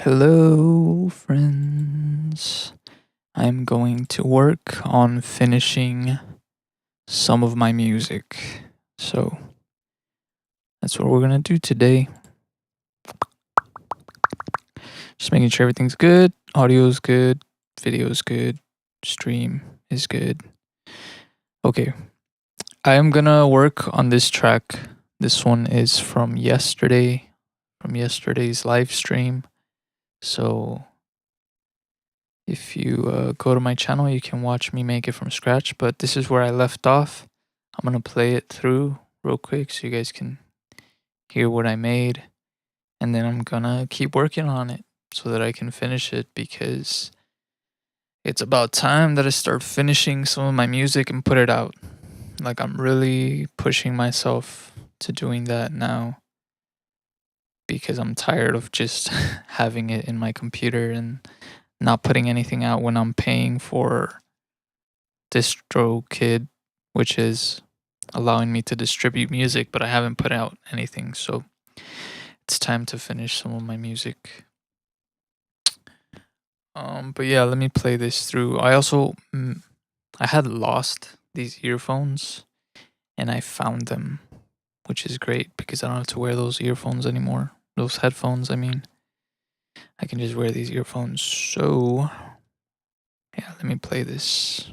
Hello, friends. I'm going to work on finishing some of my music. So that's what we're going to do today. Just making sure everything's good. Audio is good. Video is good. Stream is good. Okay. I am going to work on this track. This one is from yesterday's live stream. So if you go to my channel, you can watch me make it from scratch. But this is where I left off. I'm going to play it through real quick so you guys can hear what I made. And then I'm going to keep working on it so that I can finish it, because it's about time that I start finishing some of my music and put it out. Like, I'm really pushing myself to doing that now, because I'm tired of just having it in my computer and not putting anything out when I'm paying for DistroKid, which is allowing me to distribute music, but I haven't put out anything. So it's time to finish some of my music. But yeah, let me play this through. I also I had lost these earphones and I found them, which is great because I don't have to wear those earphones anymore. Those headphones, I mean. I can just wear these earphones. So yeah, let me play this.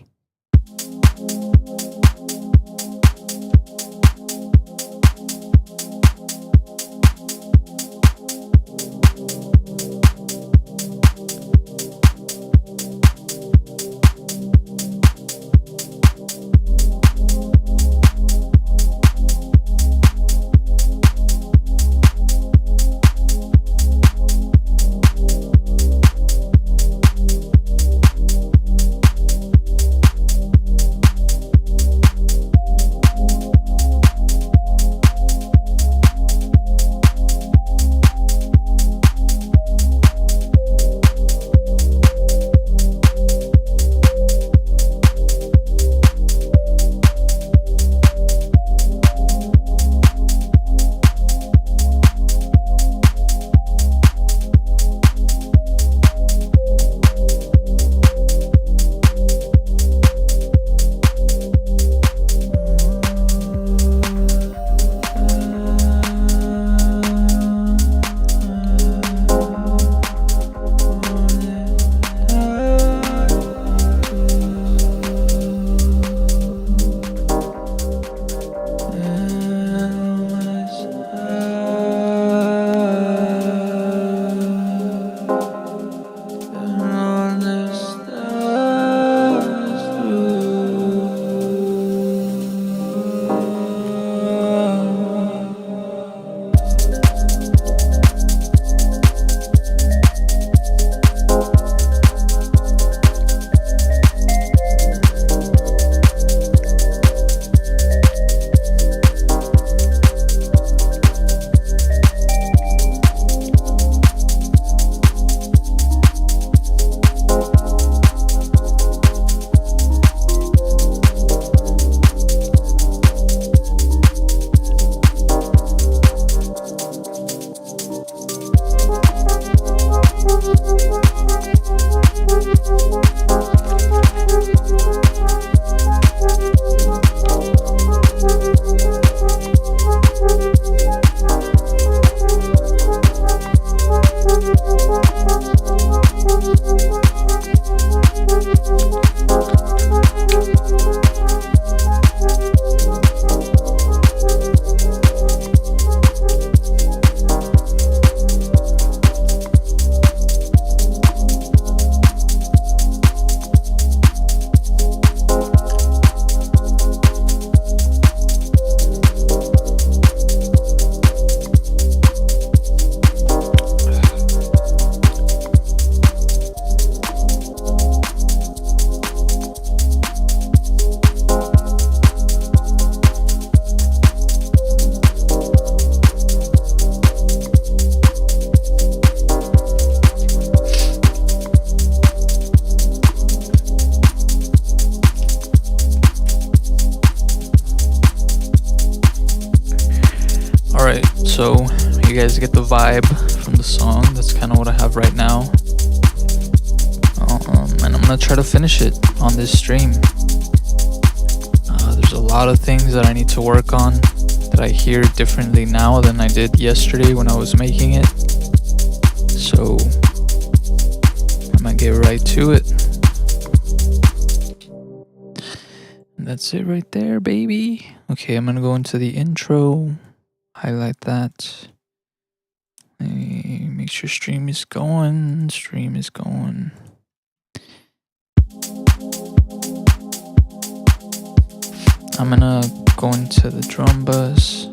guys get the vibe from the song. That's kind of what I have right now. And I'm gonna try to finish it on this stream. There's a lot of things that I need to work on that I hear differently now than I did yesterday when I was making it. So I'm gonna get right to it. And that's it right there, baby. Okay, I'm gonna go into the intro, highlight that. Make sure stream is going. I'm gonna go into the drum bus.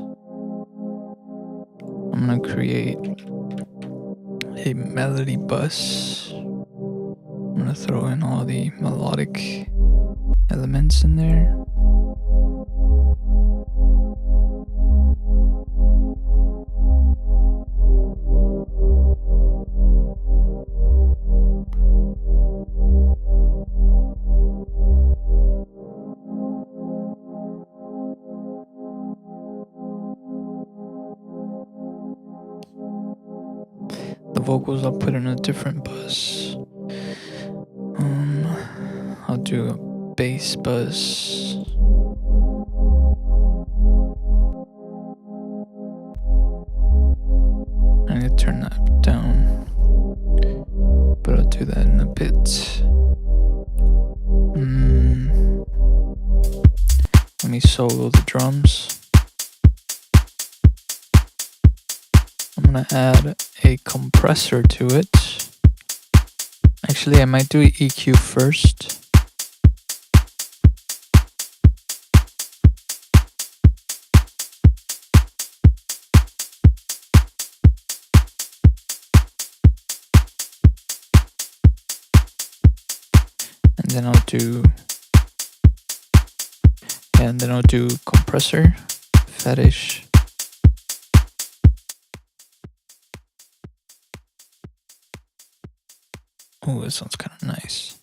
I'm gonna create a melody bus. I'm gonna throw in all the melodic elements in there. The vocals I'll put in a different bus. I'll do a bass bus. I need to turn that down, but I'll do that in a bit. Let me solo the drums. I'm gonna add a compressor to it. Actually, I might do EQ first. And then I'll do compressor, fetish. Oh, that sounds kind of nice.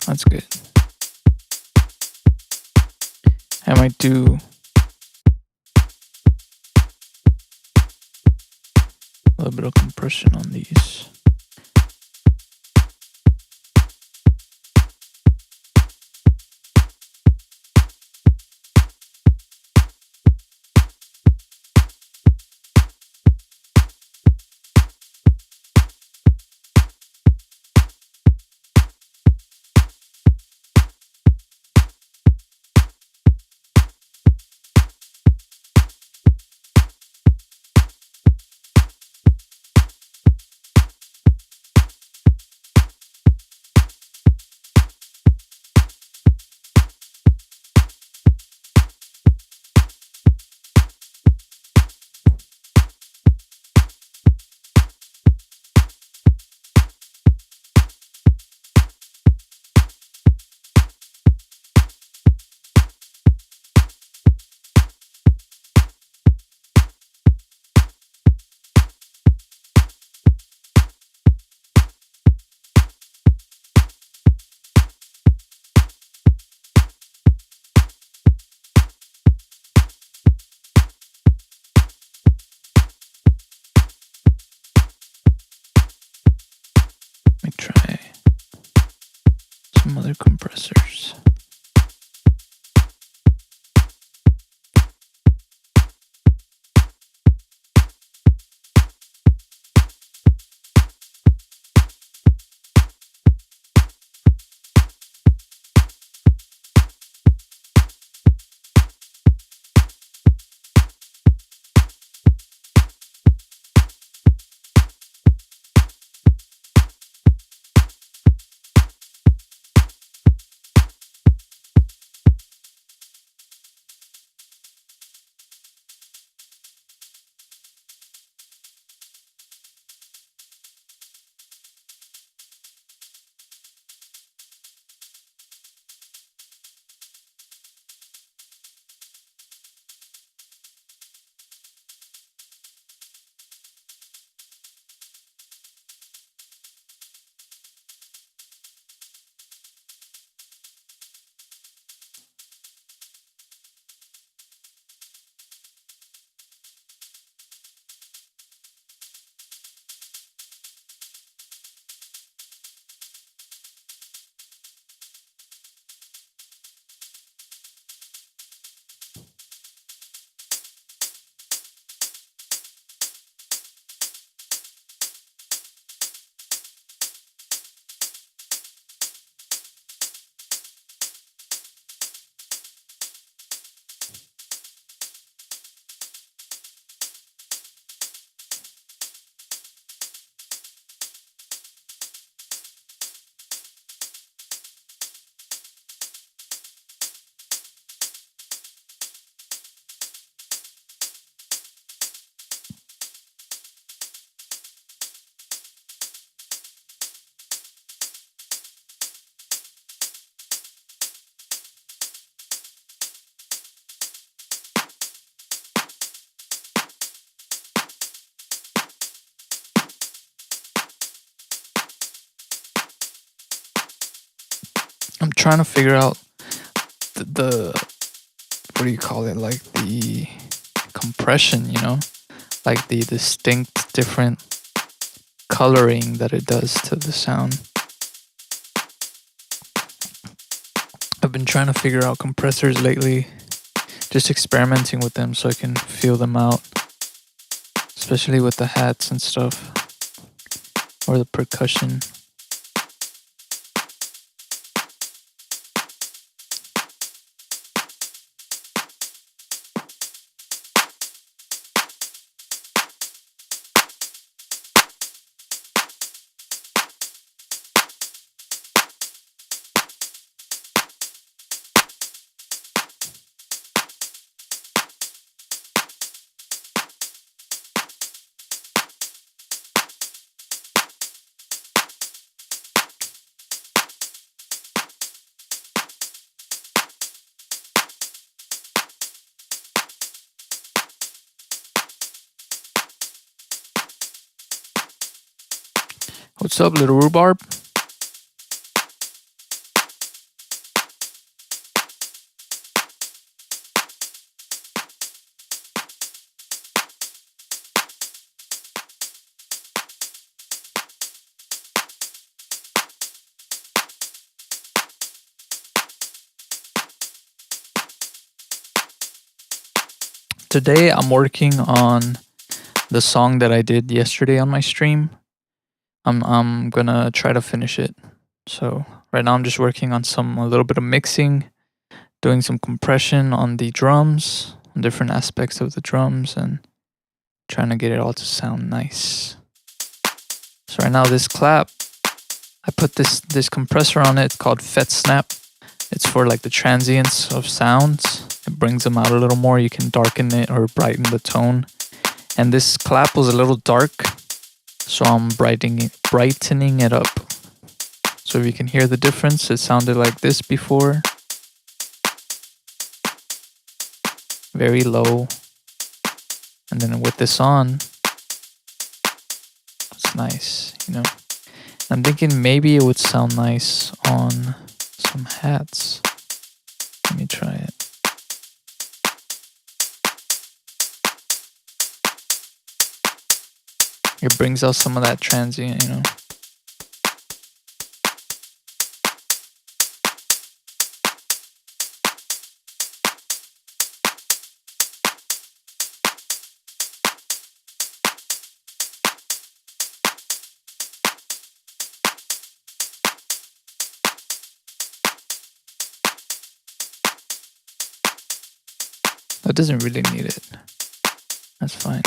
That's good. I might do a little bit of compression on these. trying to figure out the what do you call it? Like the compression, like the distinct different coloring that it does to the sound. I've been trying to figure out compressors lately, just experimenting with them so I can feel them out, especially with the hats and stuff, or the percussion. What's up, little rhubarb? Today I'm working on the song that I did yesterday on my stream. I'm gonna try to finish it. So right now I'm just working on a little bit of mixing, doing some compression on the drums, on different aspects of the drums, and trying to get it all to sound nice. So right now this clap, I put this compressor on it. It's called FET Snap. It's for like the transients of sounds. It brings them out a little more. You can darken it or brighten the tone. And this clap was a little dark, so I'm brightening it up. So if you can hear the difference, it sounded like this before. Very low. And then with this on, it's nice, I'm thinking maybe it would sound nice on some hats. Let me try it. It brings out some of that transient, That doesn't really need it. That's fine.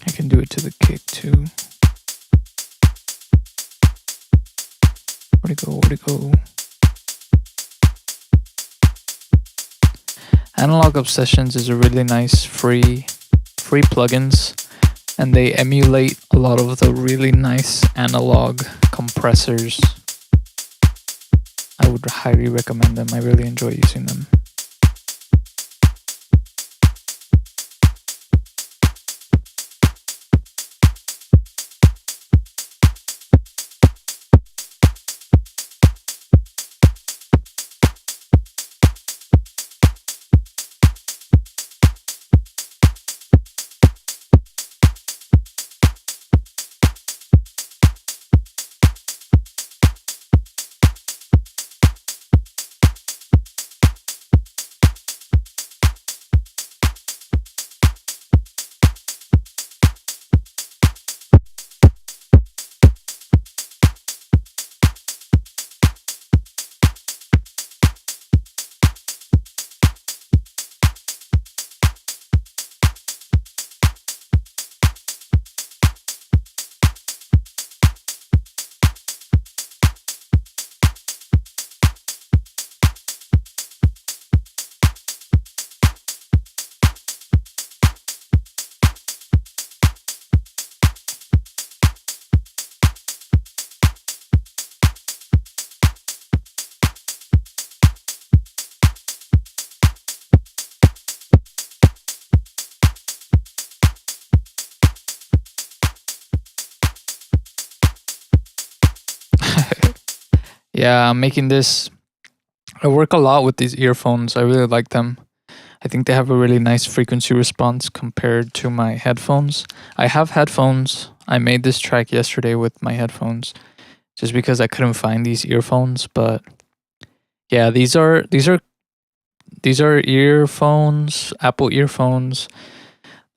I can do it to the kick too. Where'd it go? Analog Obsessions is a really nice free plugins, and they emulate a lot of the really nice analog compressors. I would highly recommend them. I really enjoy using them. Yeah, I'm making this. I work a lot with these earphones. I really like them. I think they have a really nice frequency response compared to my headphones. I have headphones. I made this track yesterday with my headphones just because I couldn't find these earphones, but yeah, these are earphones, Apple earphones.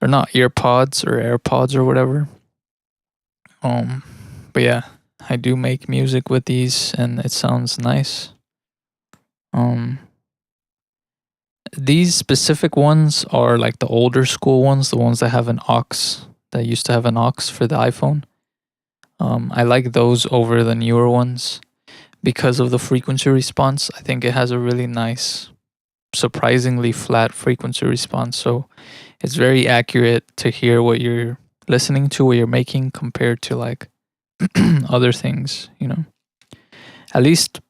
They're not earpods or AirPods or whatever. Um but yeah, I do make music with these and it sounds nice. Um These specific ones are like the older school ones, the ones that have an aux, that used to have an aux for the iPhone. I like those over the newer ones because of the frequency response. I think it has a really nice, surprisingly flat frequency response. So it's very accurate to hear what you're listening to, what you're making compared to like other things, at least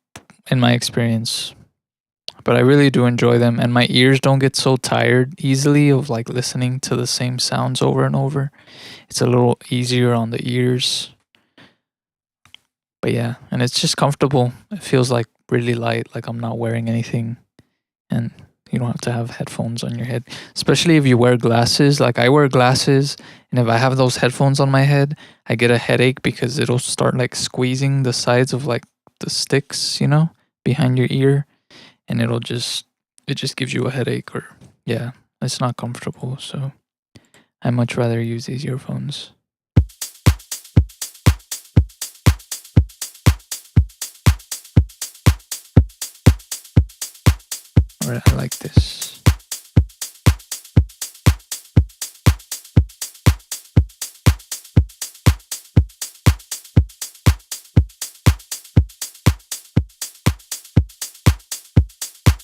in my experience. But I really do enjoy them, and my ears don't get so tired easily of like listening to the same sounds over and over. It's a little easier on the ears. But yeah, and it's just comfortable. It feels like really light, like I'm not wearing anything, and you don't have to have headphones on your head, especially if you wear glasses. Like I wear glasses, and if I have those headphones on my head, I get a headache because it'll start like squeezing the sides of like the sticks, behind your ear, and it just gives you a headache, or yeah, it's not comfortable. So I much rather use these earphones. Alright, I like this.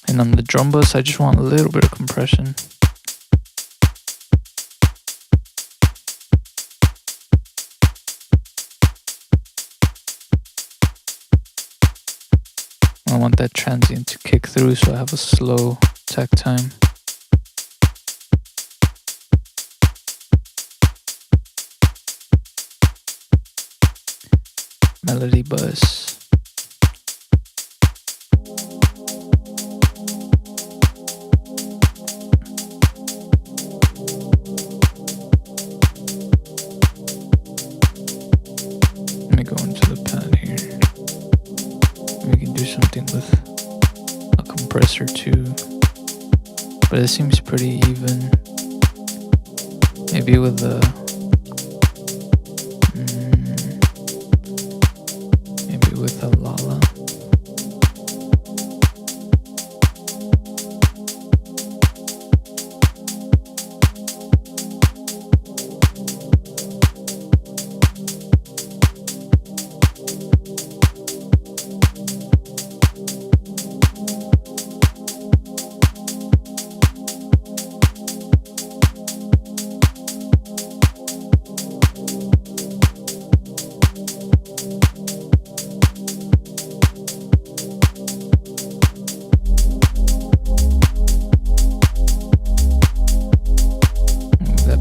And on the drum bus, I just want a little bit of compression. I want that transient to kick through, so I have a slow takt time. Melody bus. Let me go into the pad here. We can do something with a compressor too, but it seems pretty even. Maybe with a Lala.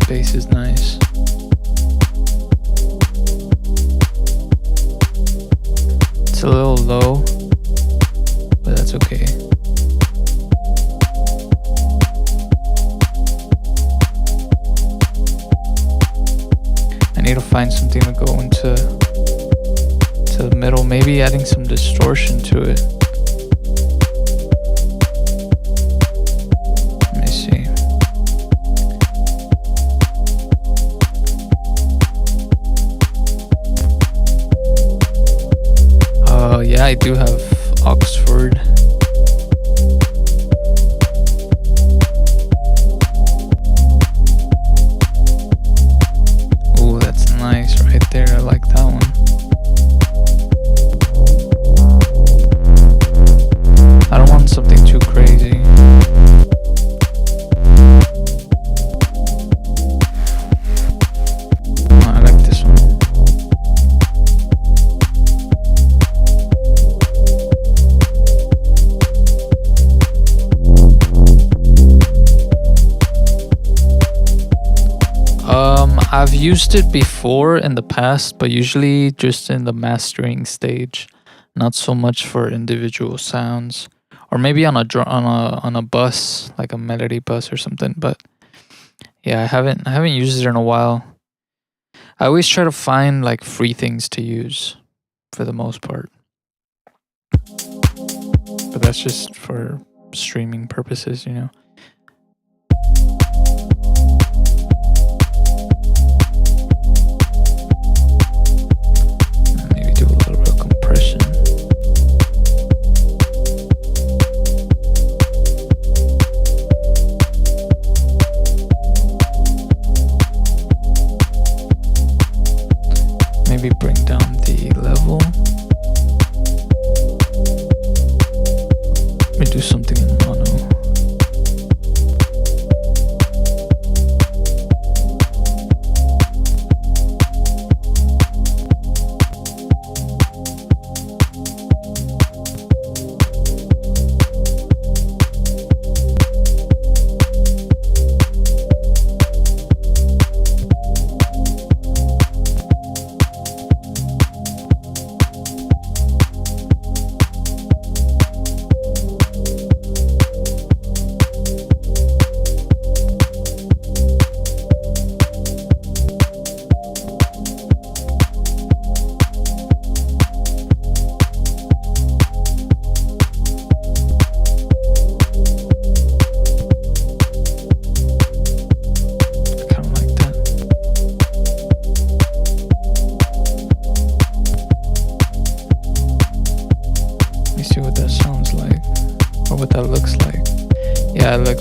Bass is nice. It's a little low, but that's okay. I need to find something to go into the middle, maybe adding some distortion to it. Yeah, I do have Oxford. Oh, that's nice right there. I like that one. I don't want something too crazy. Oh, I like this one. I've used it before in the past, but usually just in the mastering stage. not so much for individual sounds, or maybe on a bus, like a melody bus or something. But yeah, I haven't used it in a while. I always try to find like free things to use for the most part, but that's just for streaming purposes, you know. Maybe do a little bit of compression. Maybe bring down the level. Let me do something in mono.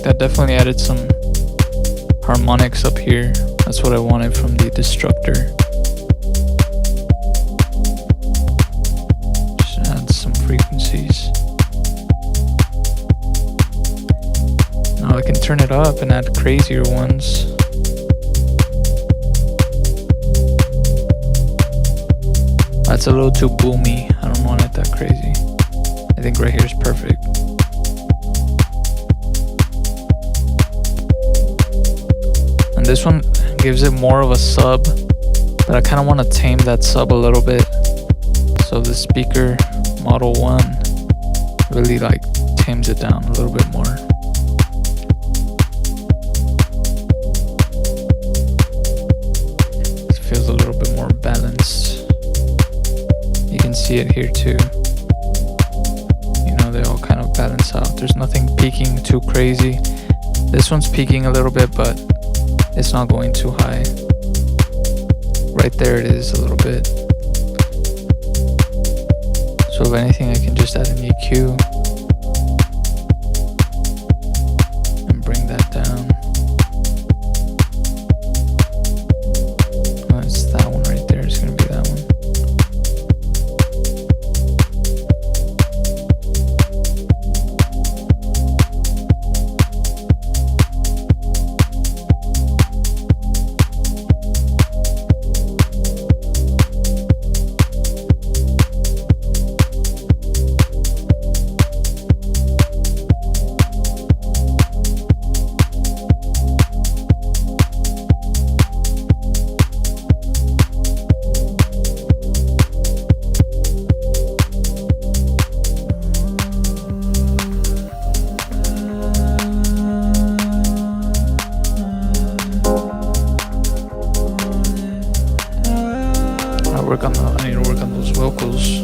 That definitely added some harmonics up here. That's what I wanted from the Destructor. Just add some frequencies. Now I can turn it up and add crazier ones. That's a little too boomy. I don't want it that crazy. I think right here is perfect. And this one gives it more of a sub, but I kind of want to tame that sub a little bit. So the speaker Model 1 really like tames it down a little bit more. It feels a little bit more balanced. You can see it here too. You know, they all kind of balance out. There's nothing peaking too crazy. This one's peaking a little bit, but it's not going too high. Right there it is a little bit. So if anything, I can just add an EQ and bring that down. Oh, it's that one right there. It's gonna be that one. I need to work on those vocals.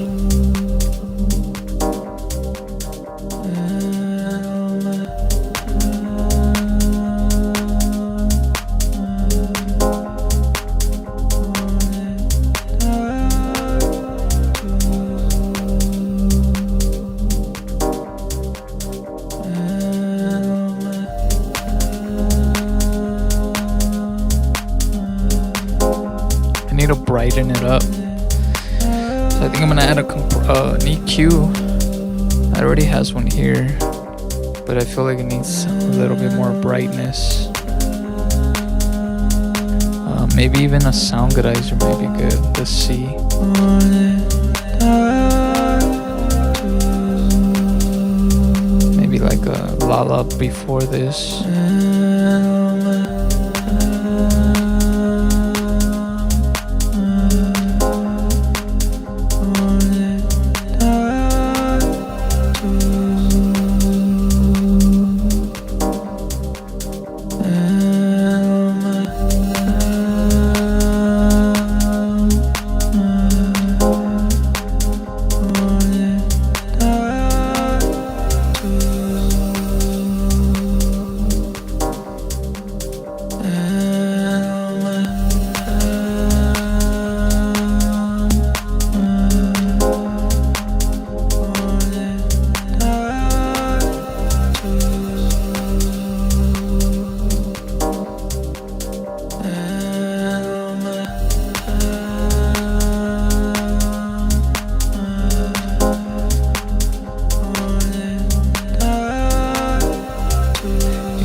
I need to brighten it up. So I think I'm gonna add an EQ. It already has one here, but I feel like it needs a little bit more brightness. Maybe even a sound geyser may be good. Let's see. Maybe like a Lala before this.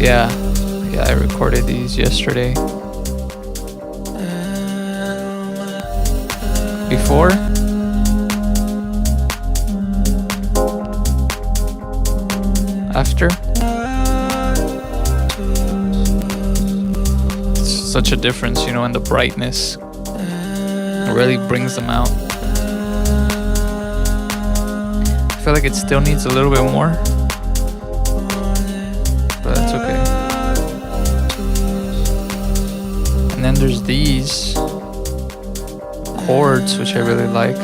Yeah, I recorded these yesterday. Before, after, it's such a difference, you know, in the brightness. It really brings them out. I feel like it still needs a little bit more, but that's okay. And then there's these chords, which I really like.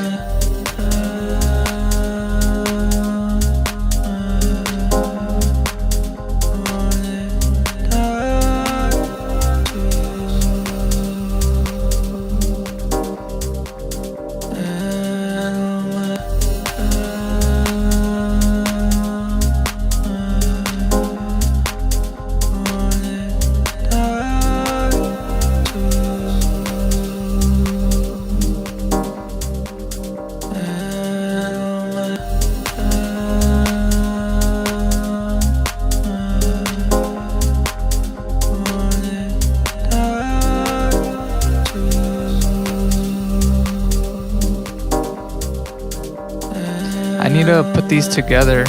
I need to put these together,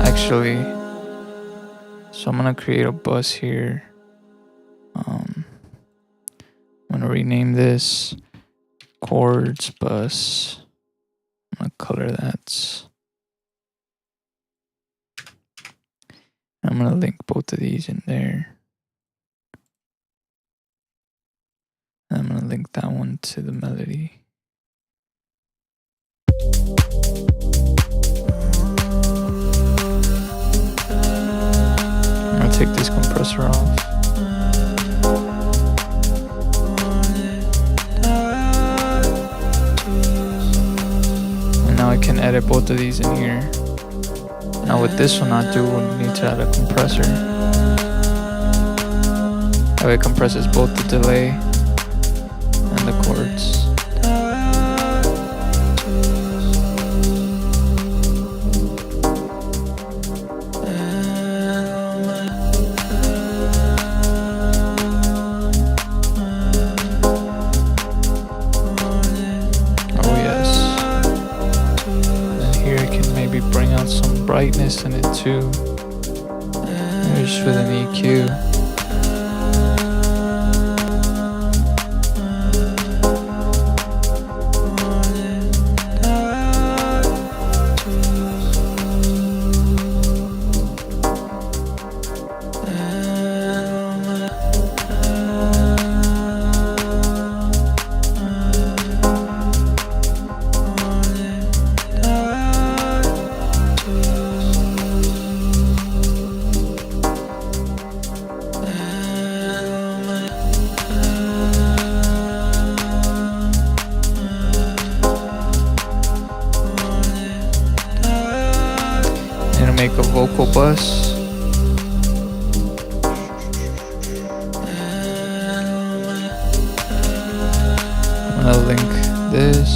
actually. So I'm gonna create a bus here. I'm gonna rename this chords bus. I'm gonna color that. I'm gonna link both of these in there. I'm gonna link that one to the melody. I'm gonna take this compressor off. And now I can edit both of these in here. Now with this one, I do need to add a compressor. That way it compresses both the delay and the chords. Bring out some brightness in it too. Maybe just with an EQ. Make a vocal bus. I'm gonna link this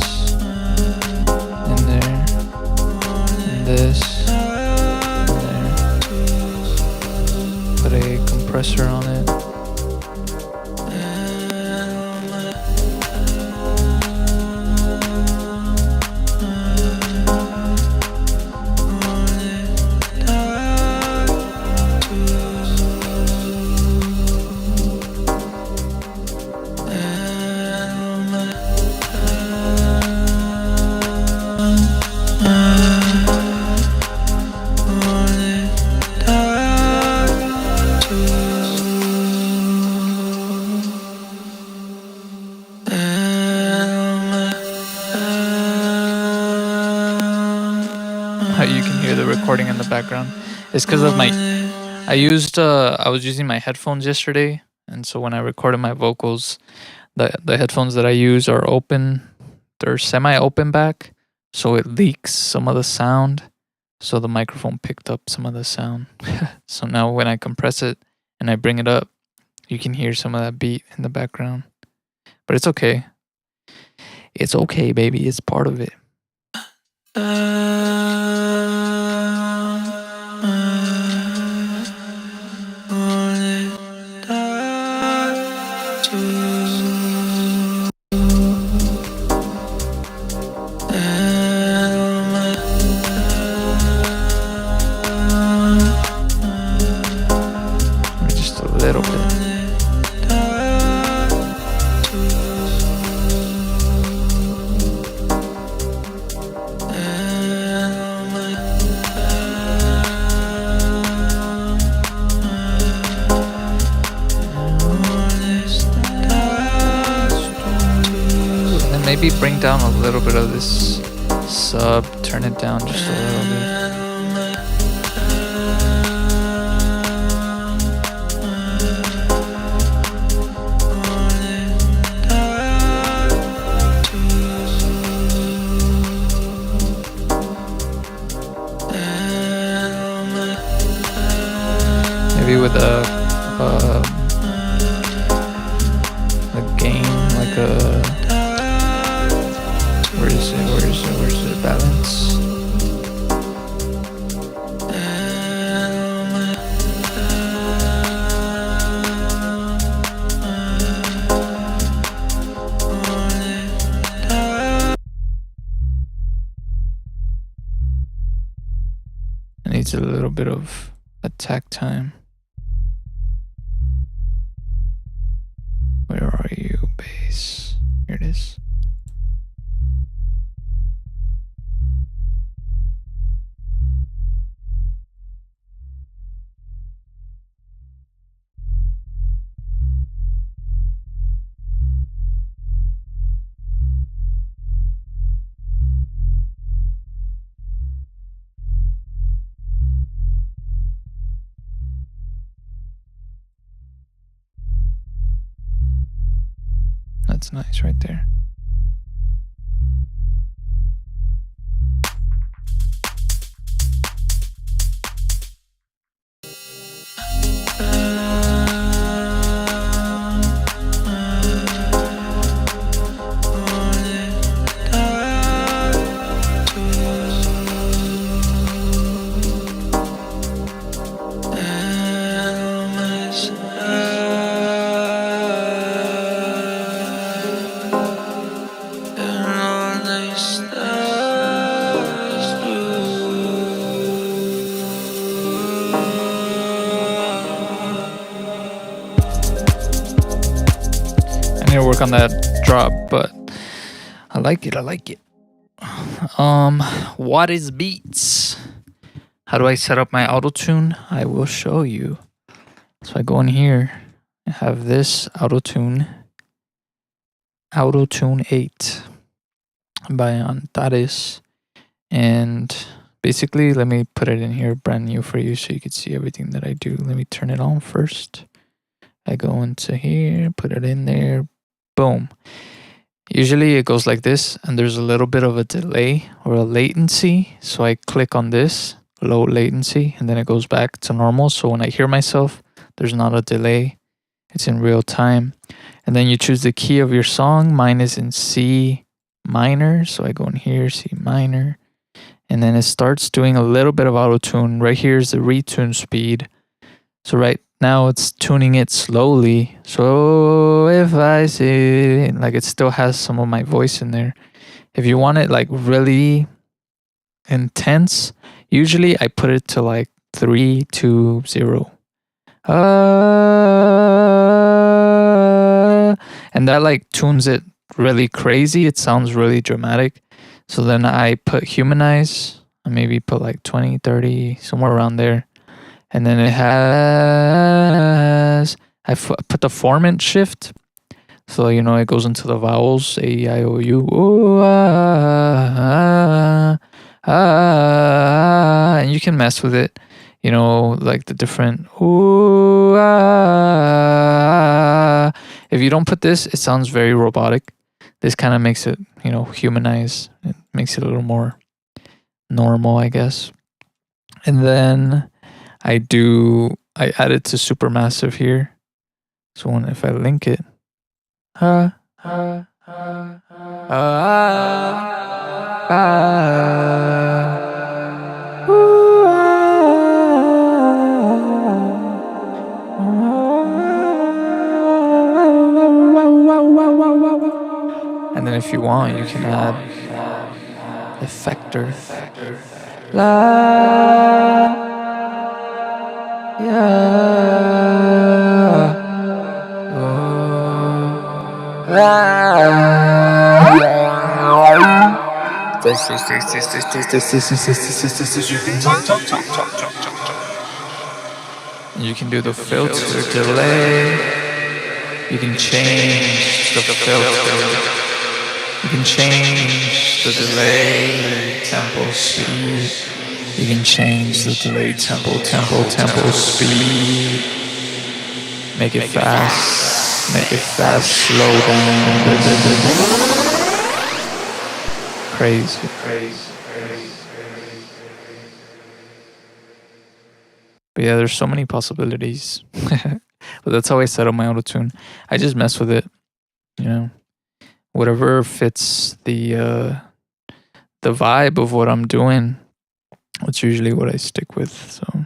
in there, and this in there. Put a compressor on it. You can hear the recording in the background. It's because of I was using my headphones yesterday, and so when I recorded my vocals, the headphones that I use are open. They're semi-open back, so it leaks some of the sound. So the microphone picked up some of the sound. So now when I compress it and I bring it up, you can hear some of that beat in the background. But it's okay. It's okay, baby. It's part of it. maybe bring down a little bit of this sub, turn it down just a little bit. Maybe with a gain, like a where's the balance? It needs a little bit of attack time. Where are you, bass? Here it is. That's nice right there. Work on that drop, but I like it. What is beats? How do I set up my auto tune? I will show you. So I go in here, I have this auto tune 8 by Antares, and basically let me put it in here brand new for you so you can see everything that I do. Let me turn it on first. I go into here, put it in there. Boom. Usually it goes like this, and there's a little bit of a delay or a latency. So I click on this, low latency, and then it goes back to normal. So when I hear myself, there's not a delay. It's in real time. And then you choose the key of your song. Mine is in C minor. So I go in here, C minor. And then it starts doing a little bit of auto tune. Right here is the retune speed. So right now it's tuning it slowly. So if I say, like, it still has some of my voice in there. If you want it like really intense, usually I put it to like 3, 2, 0. And that like tunes it really crazy. It sounds really dramatic. So then I put humanize, and maybe put like 20, 30, somewhere around there. And then it has, put the formant shift. So, you know, it goes into the vowels, A, E, I, O, U, ooh, and you can mess with it, you know, like the different, ooh, If you don't put this, it sounds very robotic. This kind of makes it, you know, humanize. It makes it a little more normal, I guess. And then I add it to Supermassive here. So if I link it, and then if you want, you can add effector. You can do the filter delay. You can change the filter. You can change the delay, tempo, speed. You can change the delay, tempo, speed. Make it fast, slow down. Crazy. But yeah, there's so many possibilities. But that's how I set up my auto tune. I just mess with it, you know. Whatever fits the vibe of what I'm doing. That's usually what I stick with. So.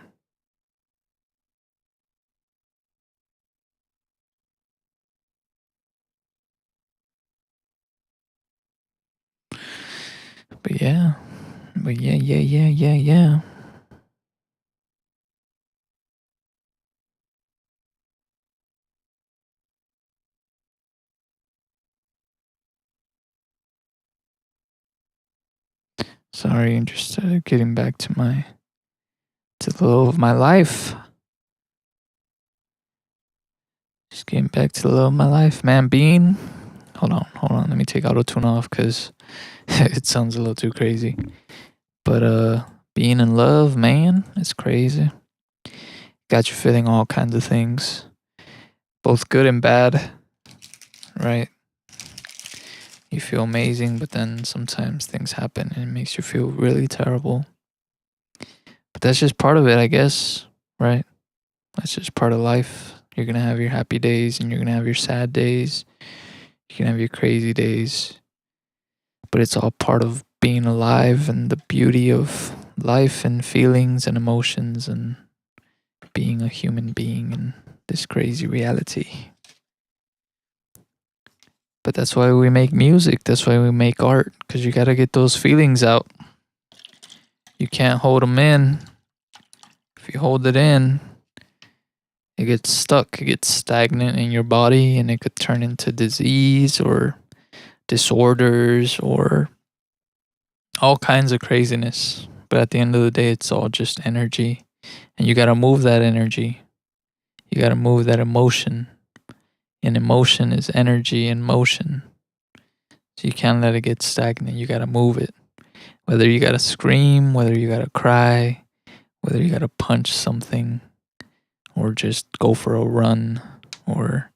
But yeah. Yeah. Sorry, I'm just getting back to the love of my life. Just getting back to the love of my life, man. Bean. Hold on. Let me take auto tune off because it sounds a little too crazy. But being in love, man, it's crazy. Got you feeling all kinds of things, both good and bad, right? You feel amazing, but then sometimes things happen and it makes you feel really terrible. But that's just part of it, I guess, right? That's just part of life. You're gonna have your happy days and you're gonna have your sad days. You can have your crazy days. But it's all part of being alive and the beauty of life and feelings and emotions and being a human being in this crazy reality. But that's why we make music. That's why we make art. Because you got to get those feelings out. You can't hold them in. If you hold it in, it gets stuck. It gets stagnant in your body and it could turn into disease or disorders or all kinds of craziness. But at the end of the day, it's all just energy. And you got to move that energy. You got to move that emotion. And emotion is energy in motion. So you can't let it get stagnant. You got to move it. Whether you got to scream, whether you got to cry, whether you got to punch something, or just go for a run, or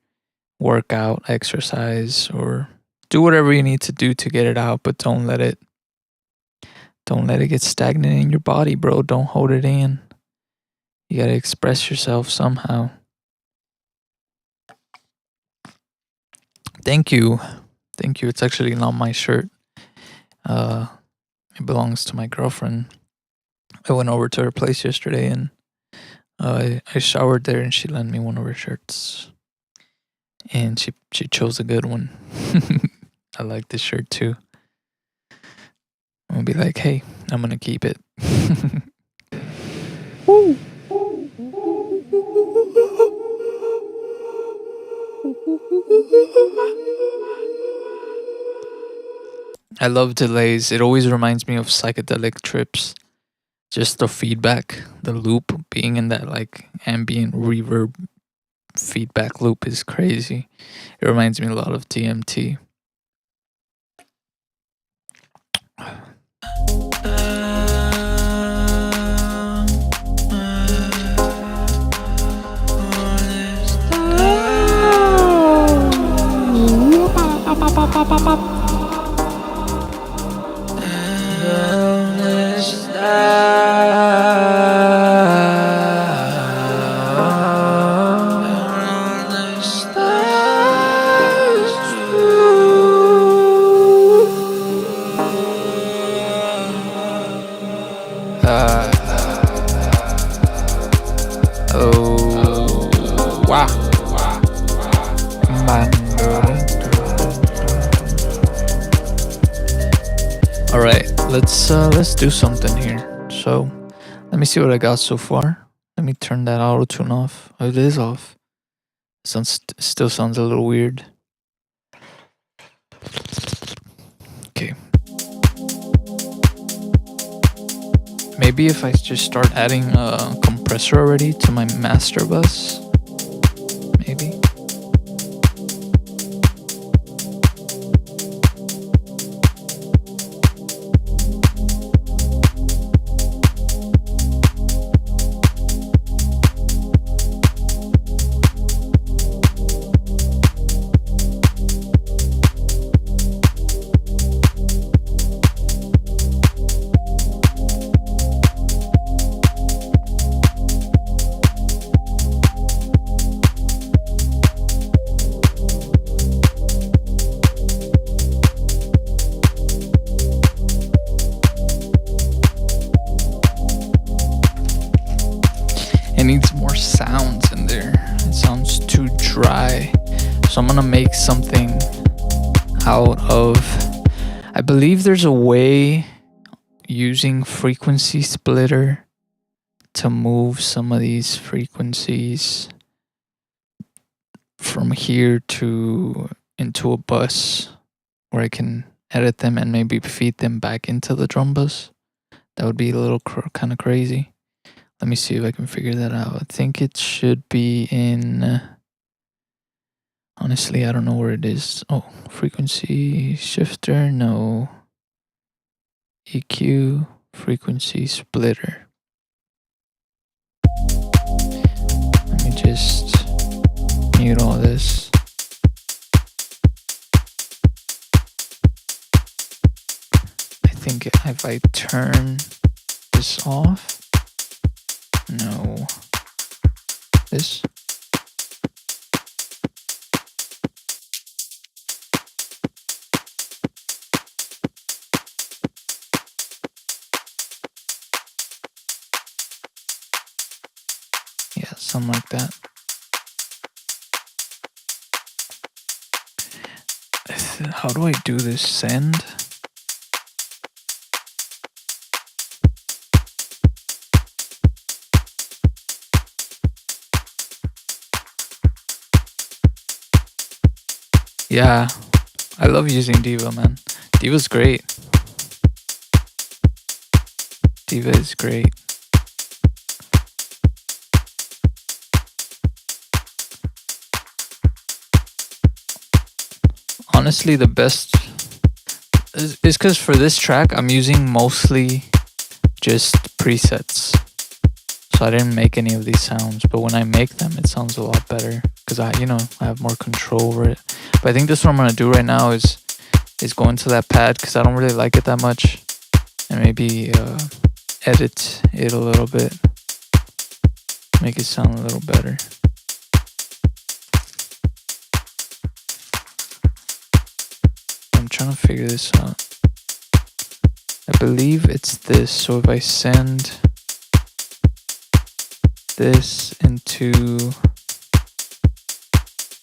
work out, exercise, or do whatever you need to do to get it out, but don't let it get stagnant in your body, bro. Don't hold it in. You got to express yourself somehow. Thank you. It's actually not my shirt. It belongs to my girlfriend. I went over to her place yesterday and I showered there and she lent me one of her shirts. And she chose a good one. I like this shirt too. I'm gonna be like, hey, I'm gonna keep it. Woo! I love delays. It always reminds me of psychedelic trips. Just the feedback, the loop, being in that like ambient reverb feedback loop is crazy. It reminds me a lot of DMT. Wow. All right, let's do something here. So, let me see what I got so far. Let me turn that auto tune off. Oh, it is off. Still sounds a little weird. Okay. Maybe if I just start adding a compressor already to my master bus. Maybe. So I'm gonna make something out of, I believe there's a way using frequency splitter to move some of these frequencies from here to into a bus where I can edit them and maybe feed them back into the drum bus. That would be a little kind of crazy. Let me see if I can figure that out. I think it should be in, honestly, I don't know where it is. Oh, frequency shifter, no. EQ, frequency splitter. Let me just mute all this. I think if I turn this off, no, this. Yeah, something like that. How do I do this? Send? Yeah, I love using Diva, man. Diva's great. Diva is great. Honestly, the best is because for this track, I'm using mostly just presets. So I didn't make any of these sounds, but when I make them, it sounds a lot better because I have more control over it. But I think this what I'm gonna do right now is go into that pad because I don't really like it that much, and maybe edit it a little bit, make it sound a little better. I'm trying to figure this out. I believe it's this. So if I send this into,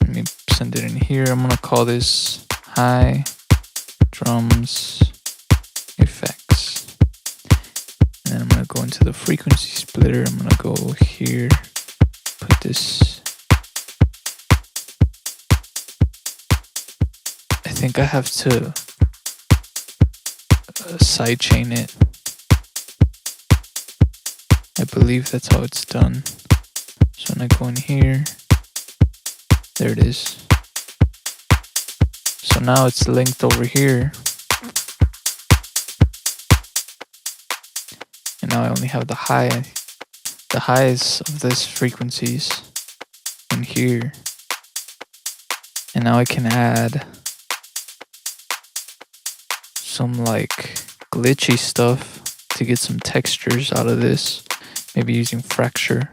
let me send it in here. I'm gonna call this high drums effects, and then I'm gonna go into the frequency splitter. I'm gonna go here, put this. I think I have to sidechain it. I believe that's how it's done. So when I go in here, there it is. So now it's linked over here. And now I only have the highs of this frequencies in here. And now I can add some like glitchy stuff to get some textures out of this. Maybe using fracture.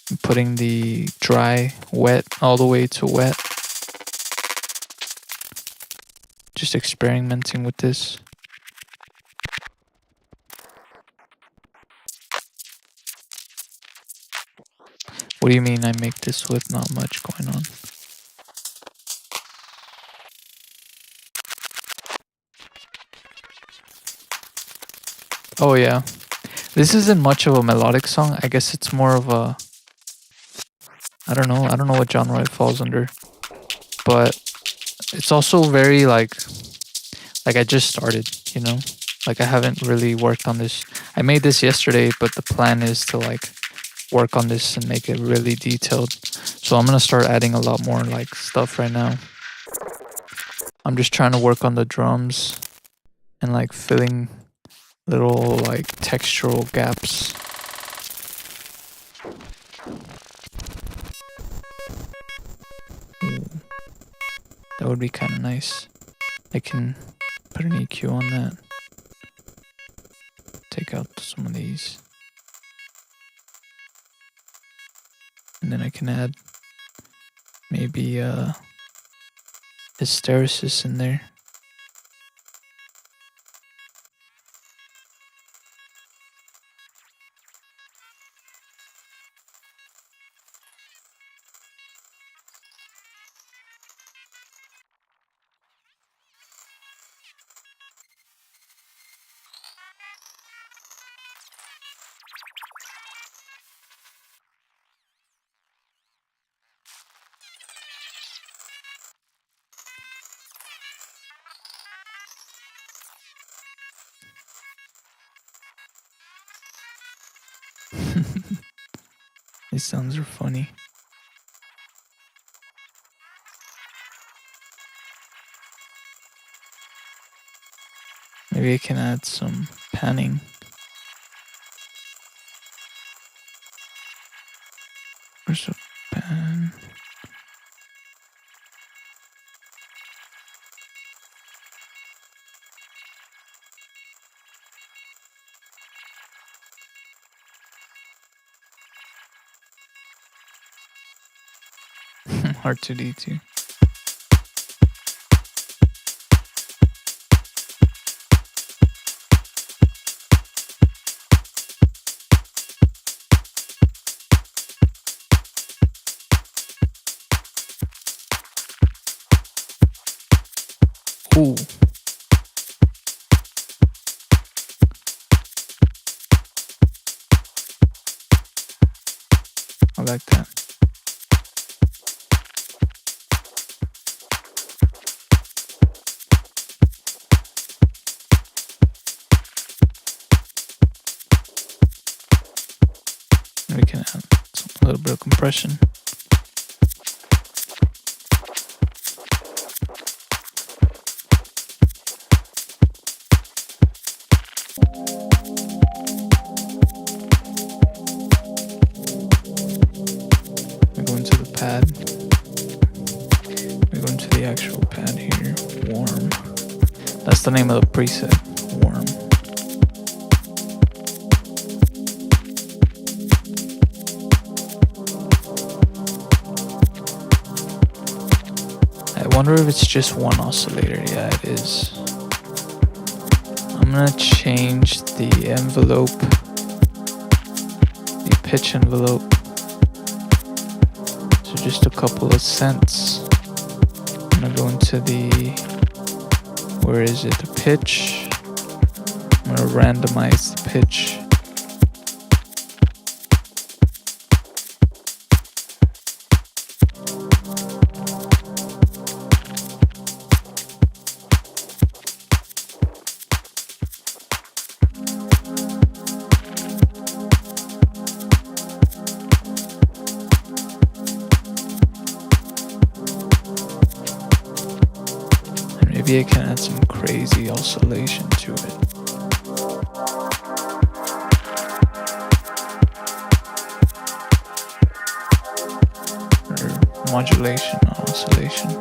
And putting the dry, wet, all the way to wet. Just experimenting with this. What do you mean I make this with not much going on? Oh yeah. This isn't much of a melodic song. I guess it's more of a, I don't know what genre it falls under. But it's also very like I just started, you know? Like I haven't really worked on this. I made this yesterday, but the plan is to like work on this and make it really detailed. So I'm gonna start adding a lot more like stuff right now. I'm just trying to work on the drums and like filling little like textural gaps. Ooh, that would be kind of nice. I can put an EQ on that. Take out some of these. And then I can add maybe hysteresis in there. These sounds are funny. Maybe I can add some panning. Where's the pan? R2D2. Ooh. I like that. We can add a little bit of compression. We go into the pad. We go into the actual pad here. Warm. That's the name of the preset. Warm. I wonder if it's just one oscillator. Yeah, it is. I'm gonna change the envelope, the pitch envelope, to just a couple of cents. I'm gonna go into the, where is it, the pitch. I'm gonna randomize the pitch. Maybe I can add some crazy oscillation to it. Or modulation, not oscillation.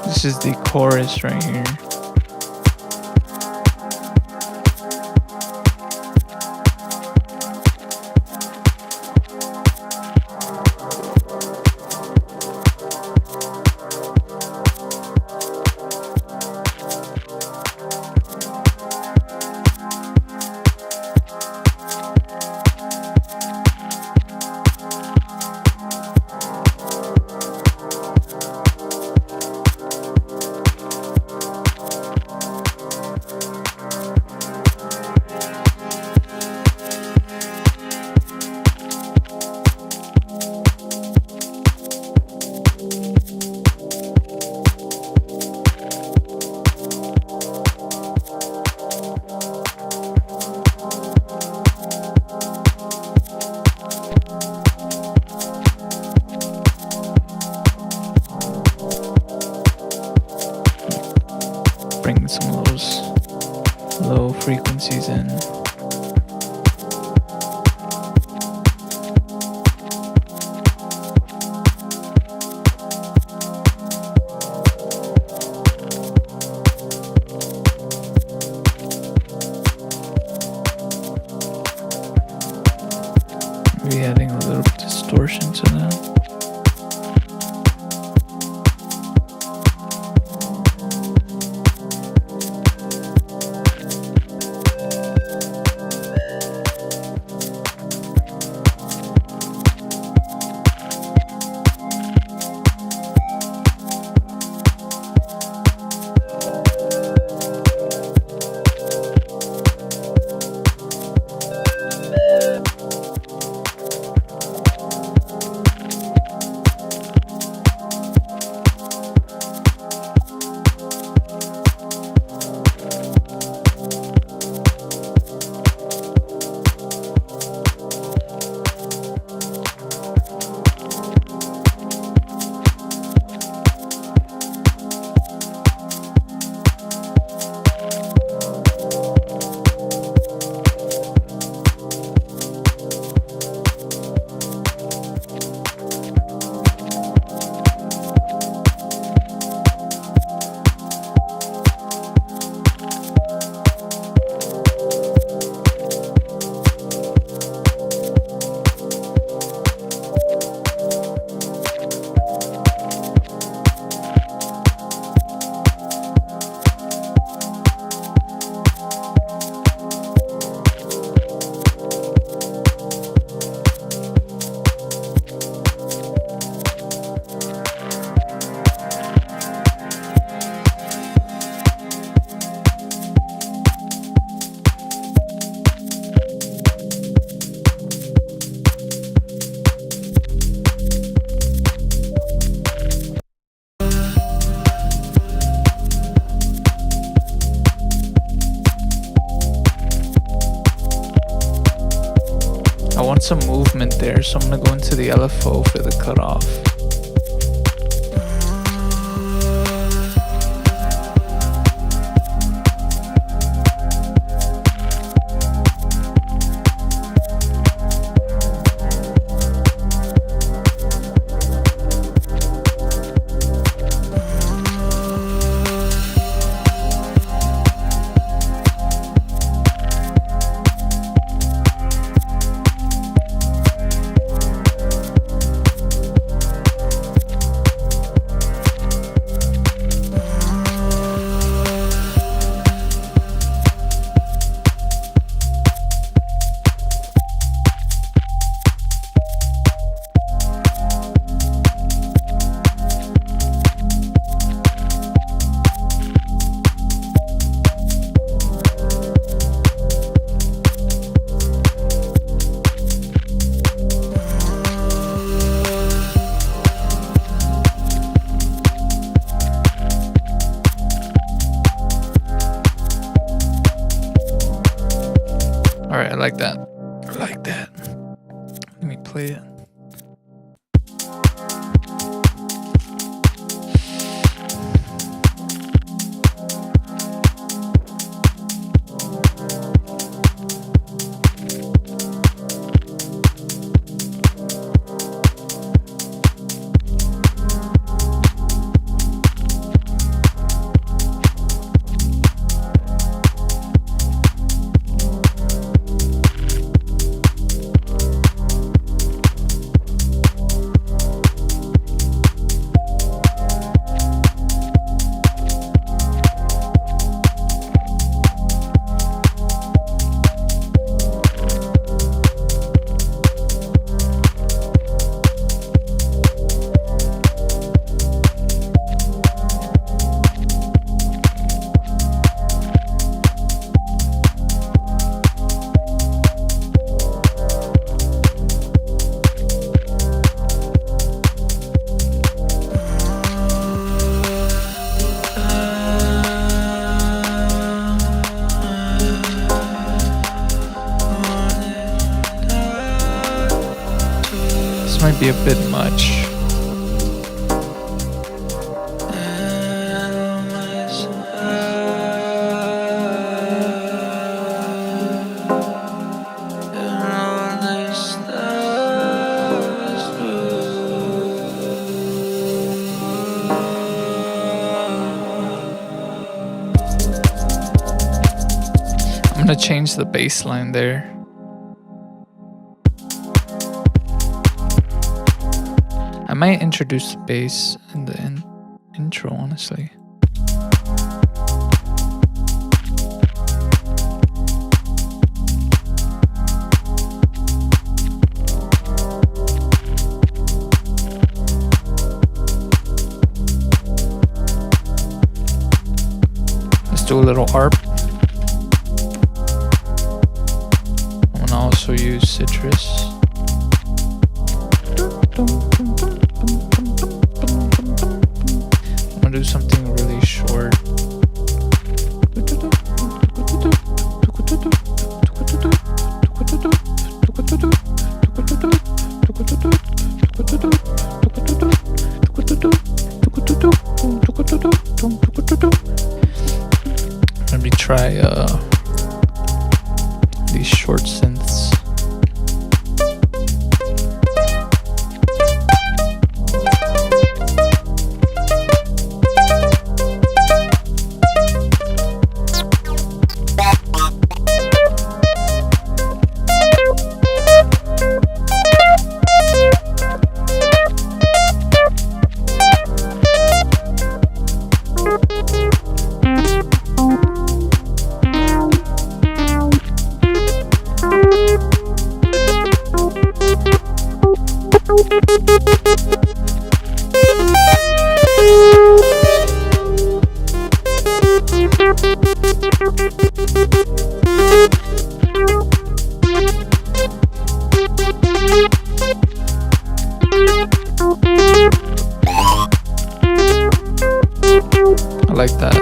This is the chorus right here. those low frequencies in. Maybe adding a little distortion to that. I want some movement there, so I'm gonna go into the LFO for the cutoff. Alright, I like that. I like that. Let me play it. Might be a bit much. gonna change the bass line there. I might introduce the bass in the intro, honestly. Let's do a little harp. I'm gonna also use citrus. I'm gonna do something really short. Maybe try these short synths. I like that.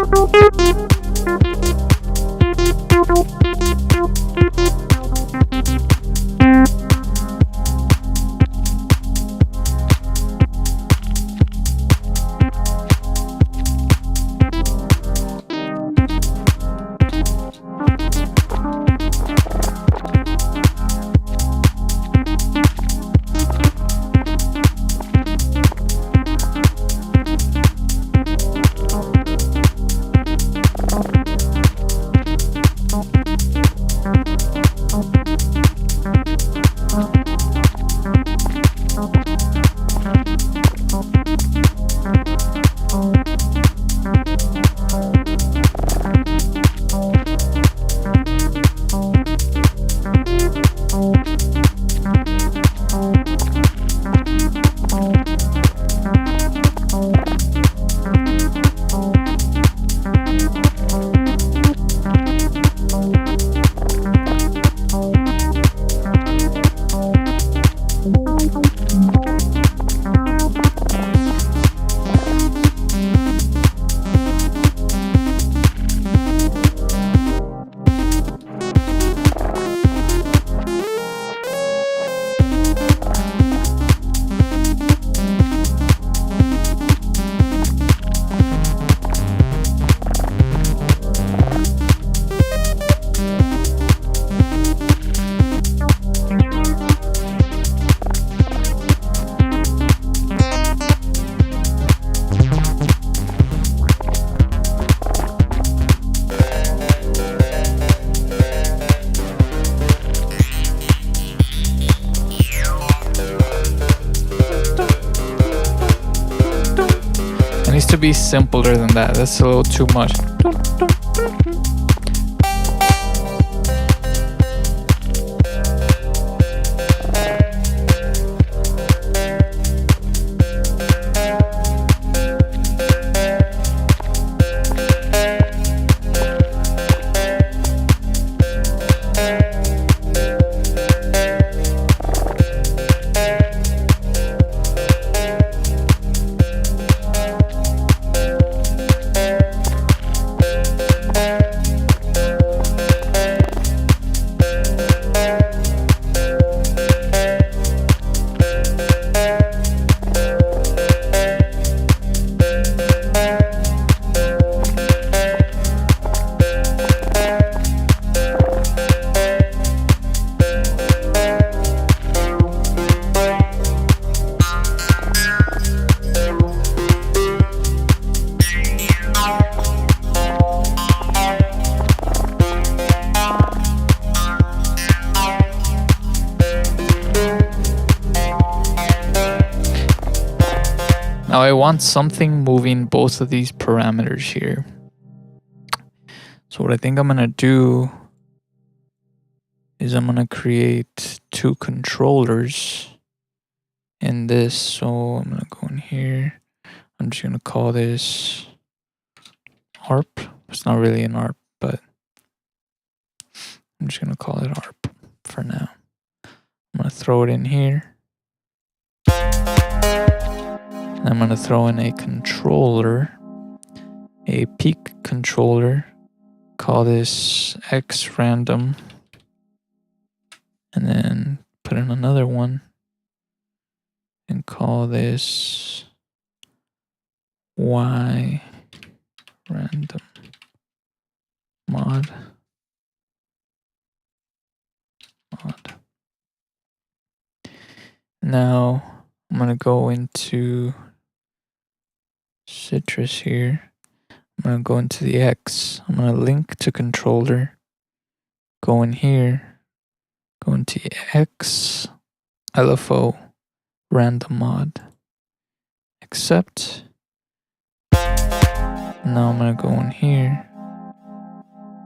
It needs to be simpler than that. That's a little too much. Now I want something moving both of these parameters here. So what I think I'm gonna do is I'm gonna create two controllers in this. So I'm gonna go in here. I'm just gonna call this ARP. It's not really an ARP, but I'm just gonna call it ARP for now. I'm gonna throw it in here. And I'm gonna throw in a controller, a peak controller. Call this X random. And then put in another one and call this Y random mod. Now I'm gonna go into Citrus here. I'm gonna go into the X. I'm gonna link to controller. Go in here. Go into X LFO random mod. Accept. Now I'm gonna go in here.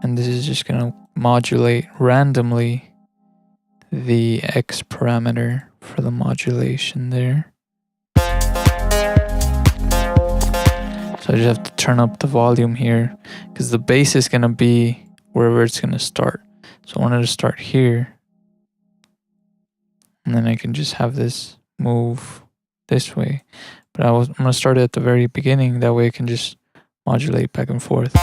And this is just gonna modulate randomly the X parameter for the modulation there. So I just have to turn up the volume here because the bass is gonna be wherever it's gonna start. So I wanted to start here. And then I can just have this move this way. But I'm gonna start it at the very beginning. That way I can just modulate back and forth.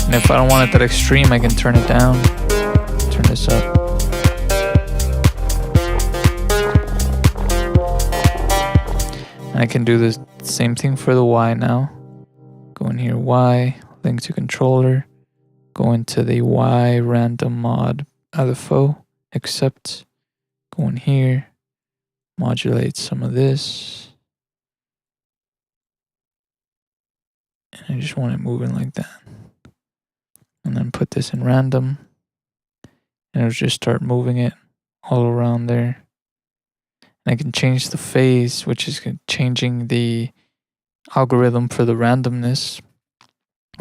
And if I don't want it that extreme, I can turn it down, turn this up. And I can do the same thing for the Y now. Go in here, Y, link to controller, go into the Y random mod LFO, accept, go in here, modulate some of this. And I just want it moving like that. And then put this in random. And it'll just start moving it all around there. And I can change the phase, which is changing the algorithm for the randomness.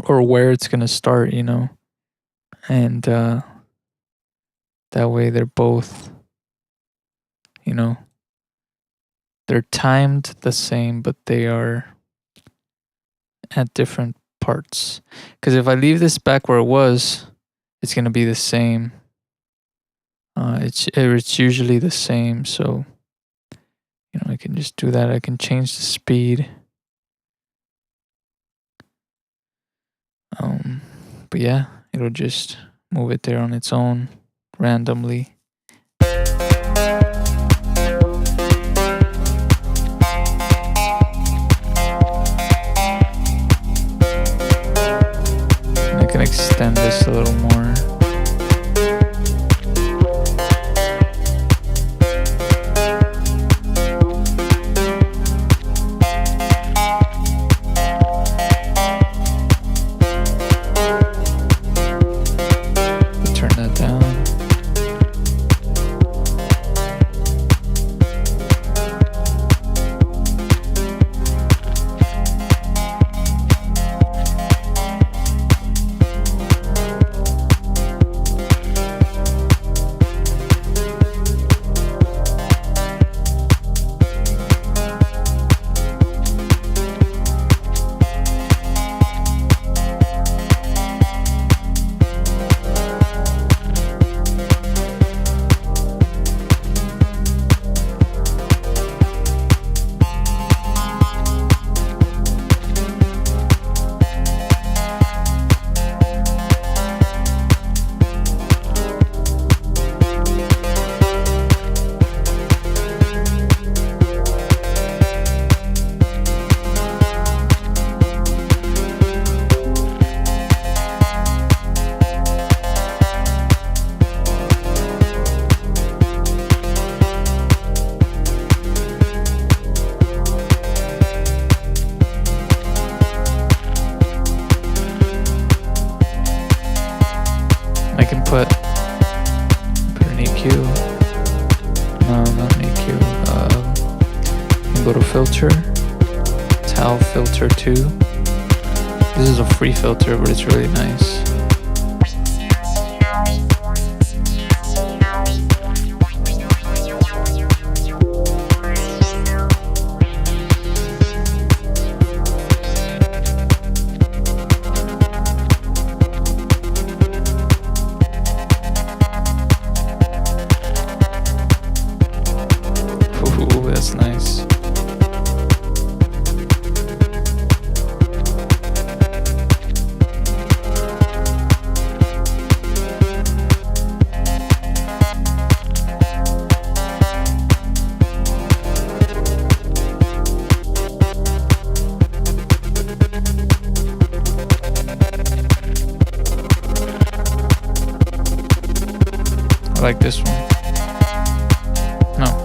Or where it's going to start, you know. And that way they're both, you know, they're timed the same, but they are at different parts. Because if I leave this back where it was, it's going to be the same. It's usually the same. So, you know, I can just do that. I can change the speed. But yeah, it'll just move it there on its own randomly. I can extend this a little more. Turn that down. filter, Tau filter 2. This is a free filter, but it's really nice. Ooh, that's nice. I like this one. No.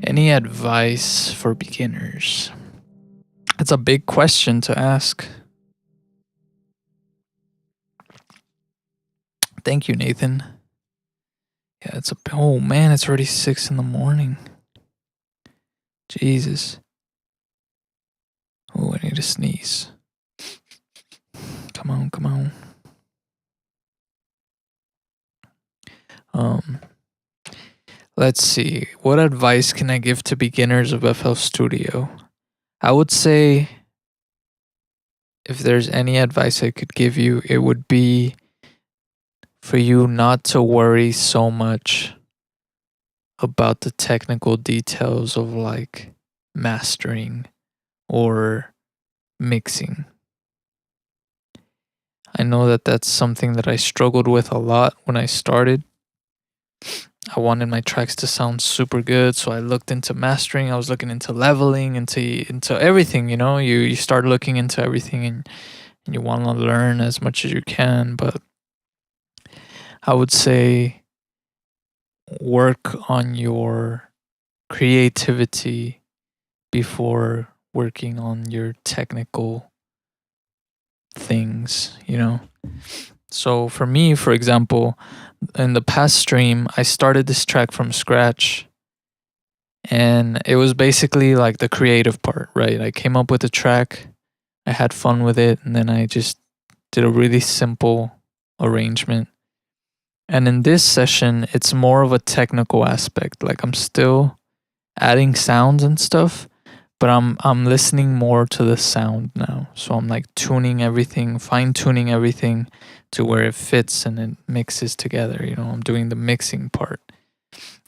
Any advice for beginners? It's a big question to ask. Thank you, Nathan. Yeah, oh man, it's already 6 in the morning. Jesus. Oh, I need to sneeze. Come on. Let's see. What advice can I give to beginners of FL Studio? I would say, if there's any advice I could give you, it would be for you not to worry so much about the technical details of like mastering or mixing. I know that that's something that I struggled with a lot when I started. I wanted my tracks to sound super good, so I looked into mastering. I was looking into leveling, into everything. You know, you start looking into everything, and you want to learn as much as you can. But I would say work on your creativity before working on your technical things. You know, so for me, for example, in the past stream, I started this track from scratch, and it was basically like the creative part, right? I came up with a track, I had fun with it, and then I just did a really simple arrangement. And in this session, it's more of a technical aspect. Like I'm still adding sounds and stuff, but I'm listening more to the sound now. So I'm like tuning everything, fine-tuning everything to where it fits and it mixes together. You know, I'm doing the mixing part.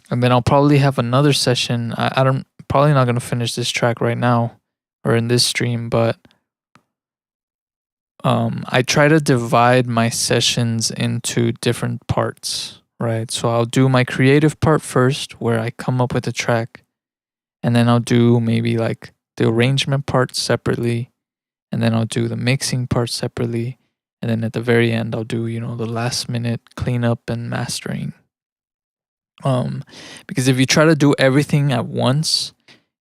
And then I'll probably have another session. I don't probably not gonna finish this track right now or in this stream, but I try to divide my sessions into different parts, right? So I'll do my creative part first, where I come up with a track, and then I'll do maybe like the arrangement part separately, and then I'll do the mixing part separately, and then at the very end I'll do, you know, the last minute cleanup and mastering. Because if you try to do everything at once,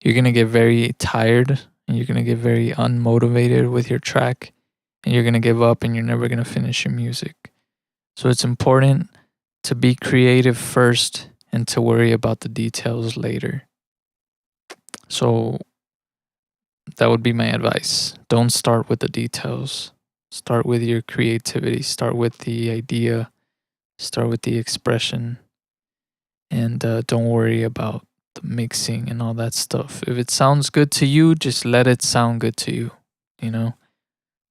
you're gonna get very tired and you're gonna get very unmotivated with your track, and you're gonna give up and you're never gonna finish your music. So it's important to be creative first and to worry about the details later. So that would be my advice. Don't start with the details. Start with your creativity. Start with the idea. Start with the expression. And don't worry about the mixing and all that stuff. If it sounds good to you, just let it sound good to you. You know?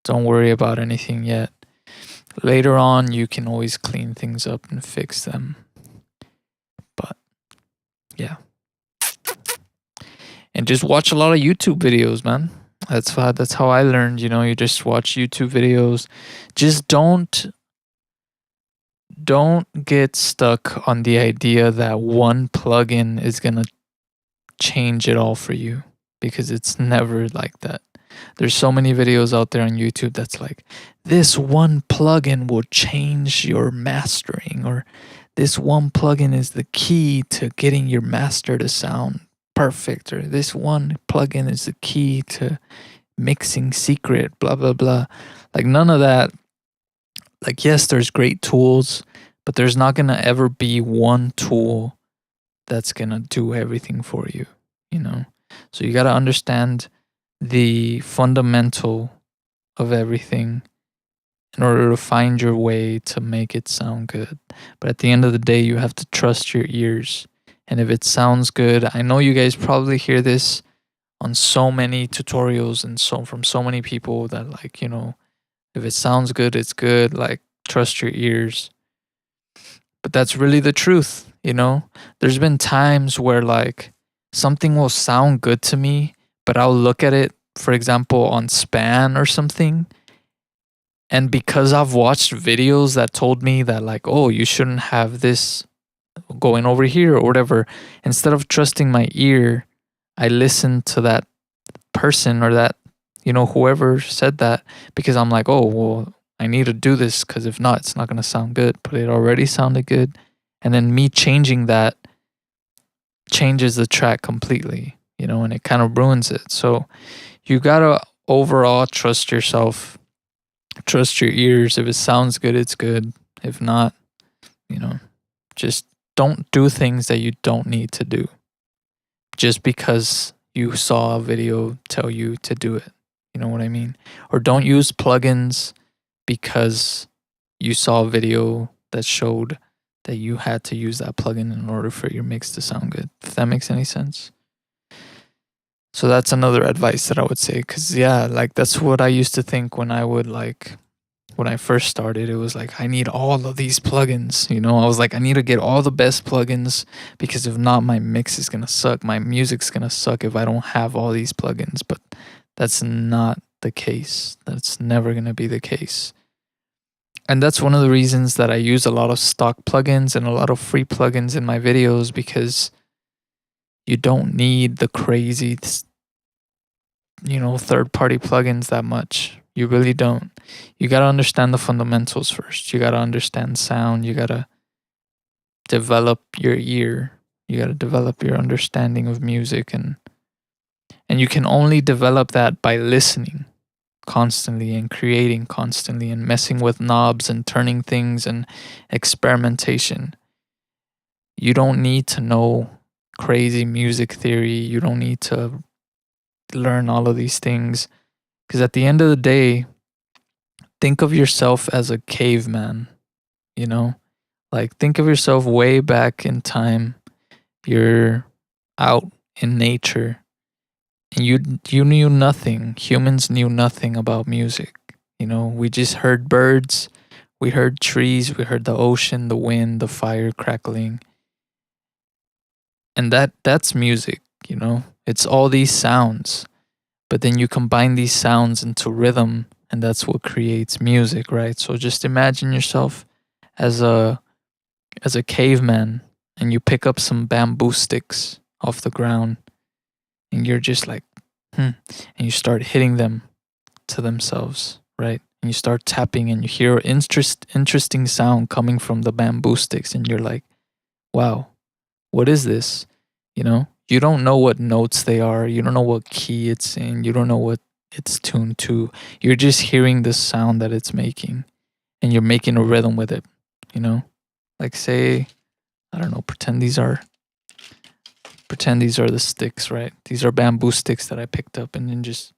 Don't worry about anything yet. Later on, you can always clean things up and fix them. But yeah. And just watch a lot of YouTube videos, man. That's how I learned, you know, you just watch YouTube videos. Just don't don't get stuck on the idea that one plugin is going to change it all for you, because it's never like that. There's so many videos out there on YouTube that's like, this one plugin will change your mastering, or this one plugin is the key to getting your master to sound perfect, or this one plugin is the key to mixing secret, blah, blah, blah. Like, none of that. Like, yes, there's great tools, but there's not going to ever be one tool that's going to do everything for you, you know? So you got to understand the fundamental of everything in order to find your way to make it sound good. But at the end of the day, you have to trust your ears. And if it sounds good, I know you guys probably hear this on so many tutorials and so from so many people that, like, you know, if it sounds good, it's good. Like, trust your ears. But that's really the truth, you know? There's been times where, like, something will sound good to me, but I'll look at it, for example, on Span or something. And because I've watched videos that told me that, like, oh, you shouldn't have this going over here or whatever, instead of trusting my ear, I listen to that person or that, you know, whoever said that, because I'm like, oh, well, I need to do this, because if not, it's not going to sound good. But it already sounded good. And then me changing that changes the track completely, you know, and it kind of ruins it. So you got to overall trust yourself, trust your ears. If it sounds good, it's good. If not, you know, just don't do things that you don't need to do just because you saw a video tell you to do it. You know what I mean? Or don't use plugins because you saw a video that showed that you had to use that plugin in order for your mix to sound good. If that makes any sense. So that's another advice that I would say. Because, yeah, like, that's what I used to think when I first started. It was like, I need all of these plugins. You know, I was like, I need to get all the best plugins, because if not, my mix is going to suck. My music's going to suck if I don't have all these plugins. But that's not the case. That's never going to be the case. And that's one of the reasons that I use a lot of stock plugins and a lot of free plugins in my videos, because you don't need the crazy, you know, third-party plugins that much. You really don't. You got to understand the fundamentals first. You got to understand sound. You got to develop your ear. You got to develop your understanding of music, and you can only develop that by listening constantly and creating constantly and messing with knobs and turning things and experimentation. You don't need to know crazy music theory. You don't need to learn all of these things, because at the end of the day, think of yourself as a caveman, you know? Like, think of yourself way back in time. You're out in nature, and you knew nothing. Humans knew nothing about music. You know, we just heard birds, we heard trees, we heard the ocean, the wind, the fire crackling. And that's music, you know? It's all these sounds. But then you combine these sounds into rhythm, and that's what creates music, right? So just imagine yourself as a caveman, and you pick up some bamboo sticks off the ground, and you're just like, and you start hitting them to themselves, right? And you start tapping, and you hear interesting sound coming from the bamboo sticks, and you're like, wow, what is this? You know, you don't know what notes they are. You don't know what key it's in. You don't know what it's tuned to. You're just hearing the sound that it's making, and you're making a rhythm with it, you know? Like, say, I don't know, pretend these are the sticks, right? These are bamboo sticks that I picked up, and then just,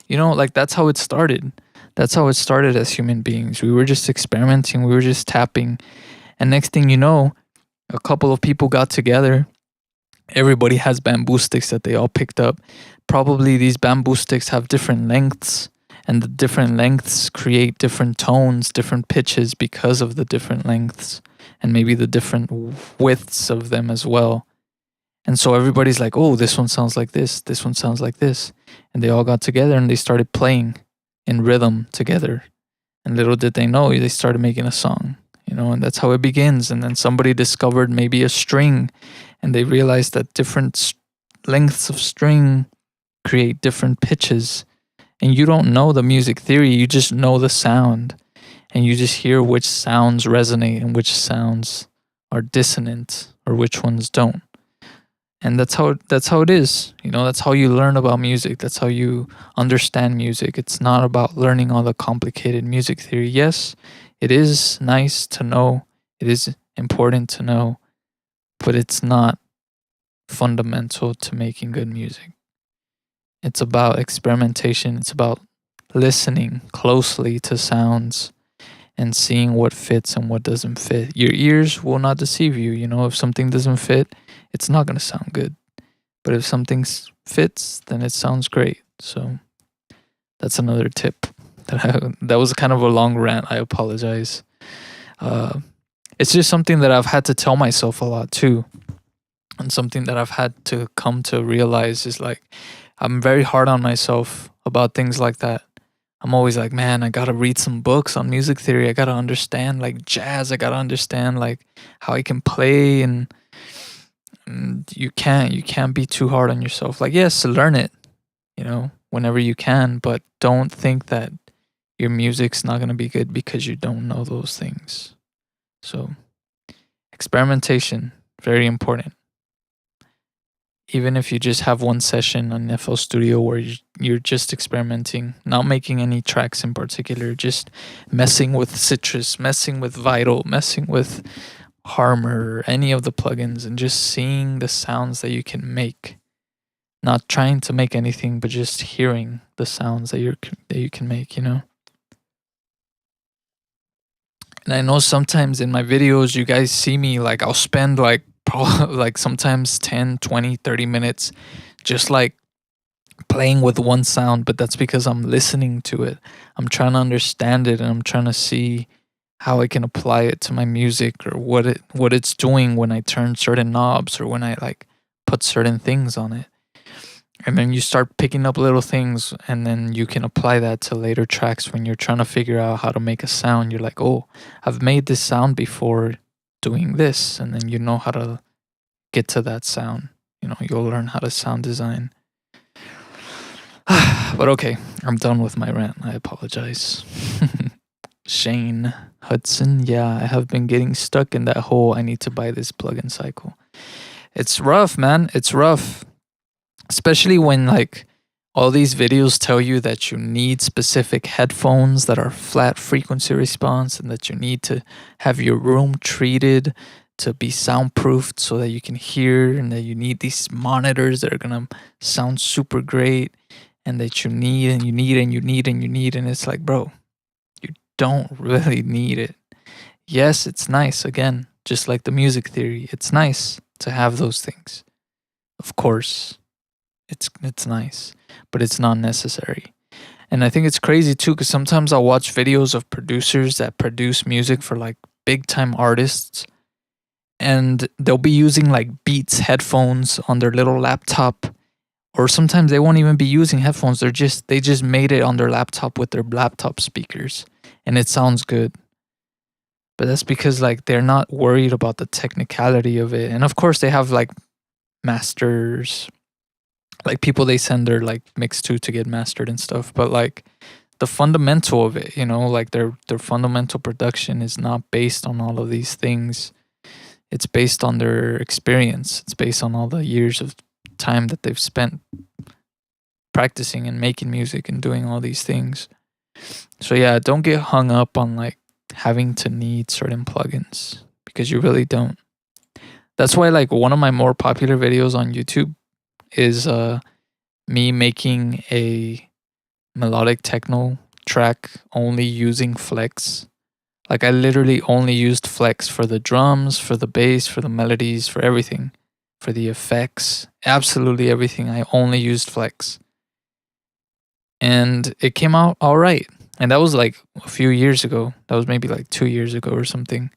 you know, like, that's how it started. That's how it started as human beings. We were just experimenting. We were just tapping. And next thing you know, a couple of people got together. Everybody has bamboo sticks that they all picked up. Probably these bamboo sticks have different lengths, and the different lengths create different tones, different pitches because of the different lengths, and maybe the different widths of them as well. And so everybody's like, oh, this one sounds like this one sounds like this. And they all got together and they started playing in rhythm together. And little did they know, they started making a song, and that's how it begins. And then somebody discovered maybe a string, and they realized that different lengths of string create different pitches. And you don't know the music theory, you just know the sound. And you just hear which sounds resonate and which sounds are dissonant or which ones don't. And that's how it is. That's how you learn about music. That's how you understand music. It's not about learning all the complicated music theory. Yes, it is nice to know. It is important to know, but it's not fundamental to making good music. It's about experimentation. It's about listening closely to sounds and seeing what fits and what doesn't fit. Your ears will not deceive you. If something doesn't fit, it's not going to sound good. But if something fits, then it sounds great. So that's another tip. That was kind of a long rant. I apologize. It's just something that I've had to tell myself a lot too. And something that I've had to come to realize is like, I'm very hard on myself about things like that. I'm always like, man, I gotta read some books on music theory. I gotta understand like jazz. I gotta understand like how I can play, and you can't be too hard on yourself. Like, yes, learn it, whenever you can, but don't think that your music's not gonna be good because you don't know those things. So, experimentation, very important. Even if you just have one session on FL Studio where you're just experimenting, not making any tracks in particular, just messing with Citrus, messing with Vital, messing with Harmor, any of the plugins, and just seeing the sounds that you can make. Not trying to make anything, but just hearing the sounds that you can make, And I know sometimes in my videos, you guys see me like I'll spend like sometimes 10, 20, 30 minutes just like playing with one sound, but that's because I'm listening to it. I'm trying to understand it, and I'm trying to see how I can apply it to my music, or what it's doing when I turn certain knobs or when I like put certain things on it. And then you start picking up little things, and then you can apply that to later tracks when you're trying to figure out how to make a sound. You're like, oh, I've made this sound before doing this, and then you know how to get to that sound. You'll learn how to sound design. But okay, I'm done with my rant. I apologize. Shane Hudson, yeah, I have been getting stuck in that hole. I need to buy this plugin cycle. It's rough, man. It's rough. Especially when like all these videos tell you that you need specific headphones that are flat frequency response, and that you need to have your room treated to be soundproofed so that you can hear, and that you need these monitors that are going to sound super great, and that you need and you need and you need and you need. And it's like, bro, you don't really need it. Yes, it's nice. Again, just like the music theory, it's nice to have those things. Of course, it's nice, but it's not necessary. And I think it's crazy too, because sometimes I'll watch videos of producers that produce music for like big time artists, and they'll be using like Beats headphones on their little laptop, or sometimes they won't even be using headphones. They just made it on their laptop with their laptop speakers, and it sounds good. But that's because like they're not worried about the technicality of it. And of course they have like masters, like people they send their like mix to get mastered and stuff. But like the fundamental of it, like their fundamental production is not based on all of these things. It's based on their experience. It's based on all the years of time that they've spent practicing and making music and doing all these things. So yeah, don't get hung up on like having to need certain plugins, because you really don't. That's why like one of my more popular videos on YouTube is me making a melodic techno track only using Flex. Like I literally only used Flex for the drums, for the bass, for the melodies, for everything, for the effects, absolutely everything. I only used Flex. And it came out all right. And that was like a few years ago. That was maybe like 2 years ago or something.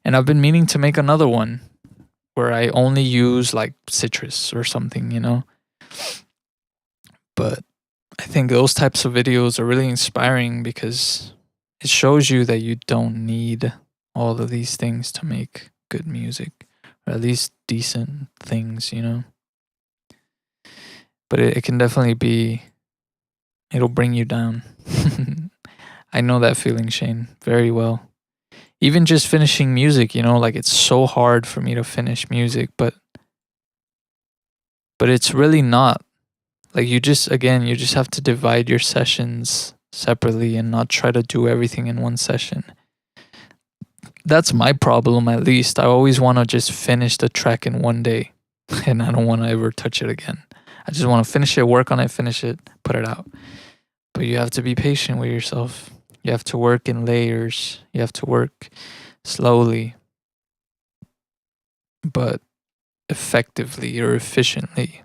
And I've been meaning to make another one where I only use like citrus or something, But I think those types of videos are really inspiring because it shows you that you don't need all of these things to make good music, or at least decent things. But it can definitely it'll bring you down. I know that feeling, Shane, very well. Even just finishing music, like it's so hard for me to finish music, but it's really not. Like you just have to divide your sessions separately and not try to do everything in one session. That's my problem, at least. I always want to just finish the track in one day and I don't want to ever touch it again. I just want to finish it, work on it, finish it, put it out. But you have to be patient with yourself. You have to work in layers. You have to work slowly, but effectively or efficiently.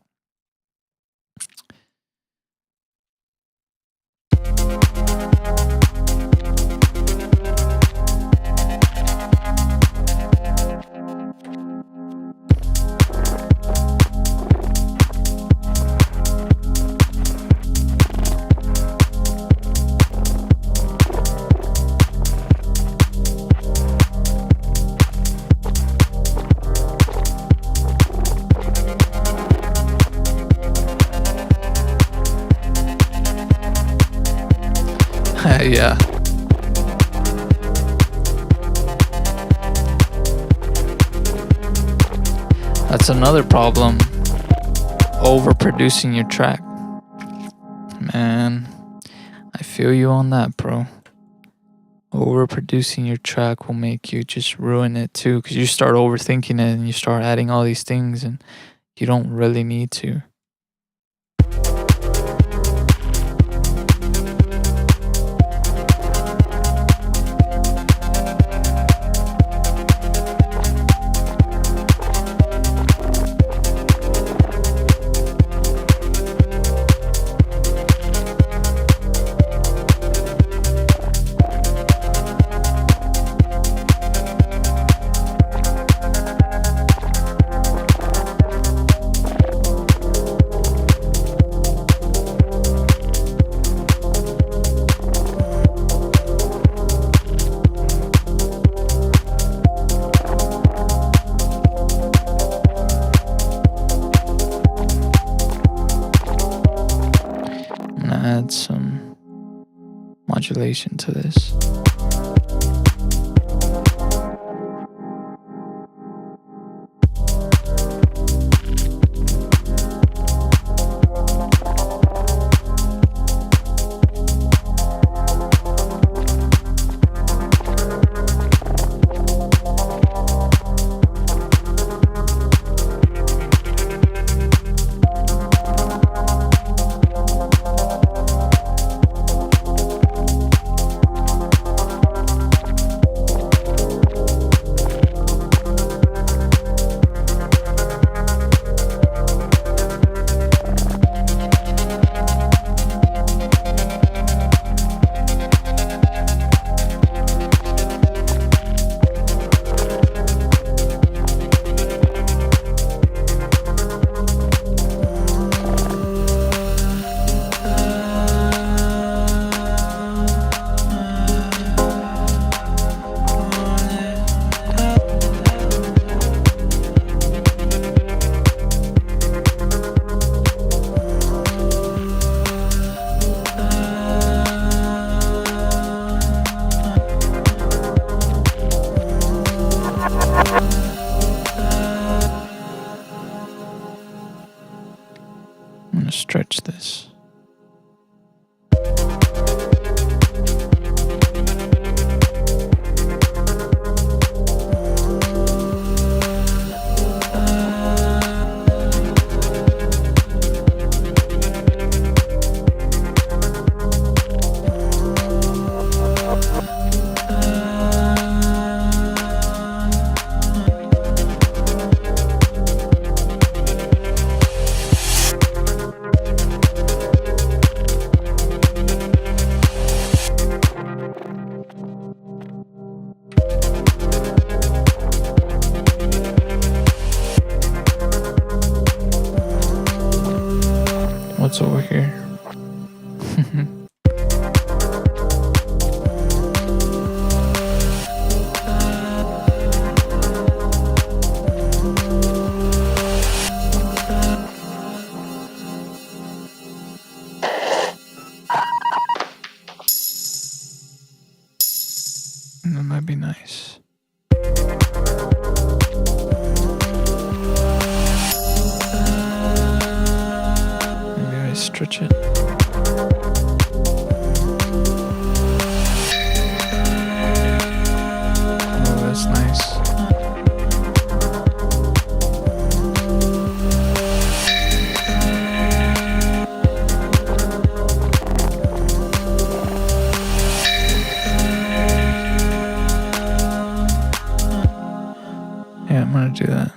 Yeah. That's another problem. Overproducing your track. Man, I feel you on that, bro. Overproducing your track will make you just ruin it too, because you start overthinking it and you start adding all these things and you don't really need to. Add some modulation to this. might be nice. Maybe I stretch it. Oh, that's nice. Yeah, I'm gonna do that.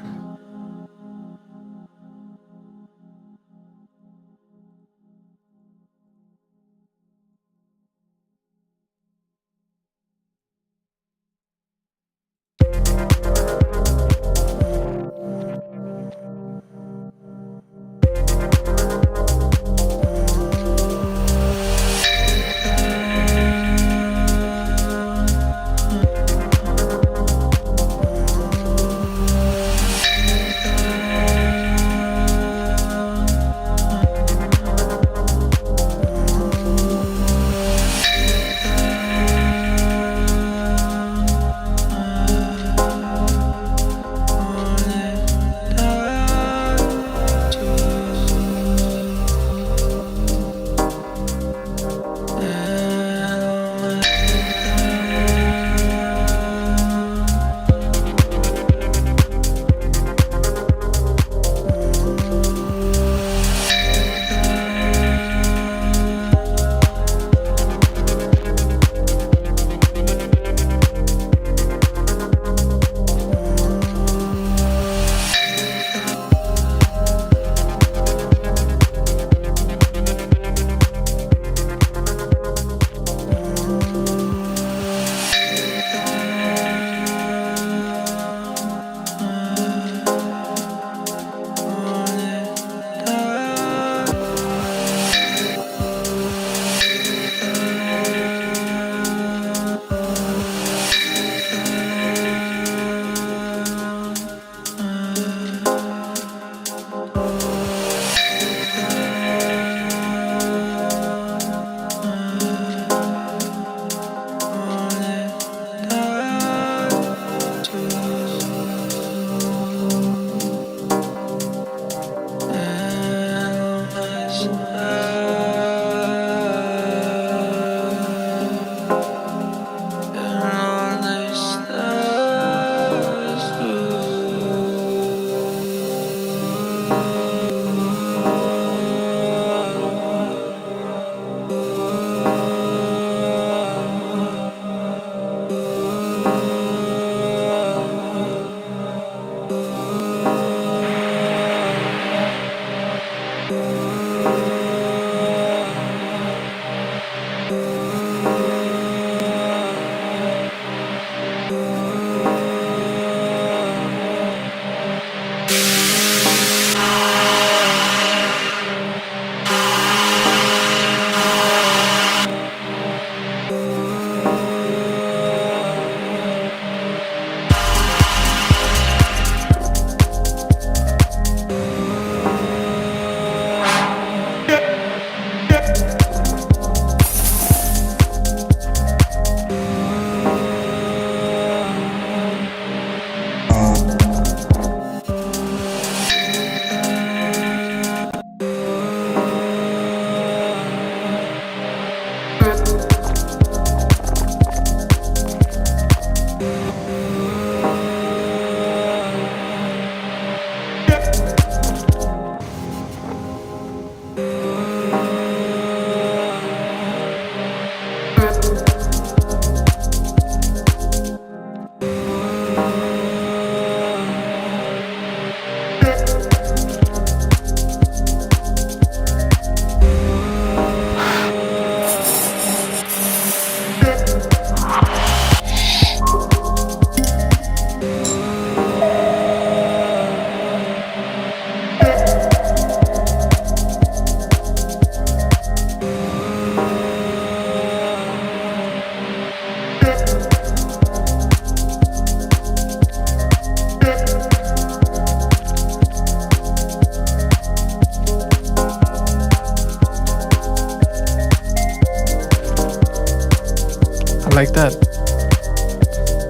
like that.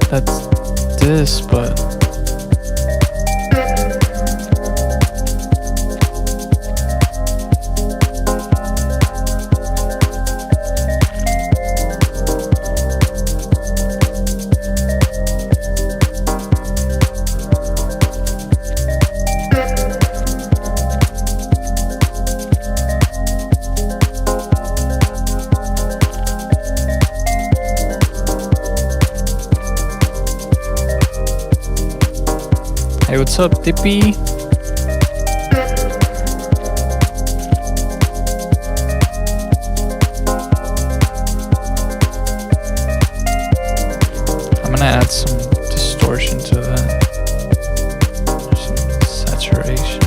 that's this, but hey, what's up, Dippy? I'm gonna add some distortion to that. Some saturation.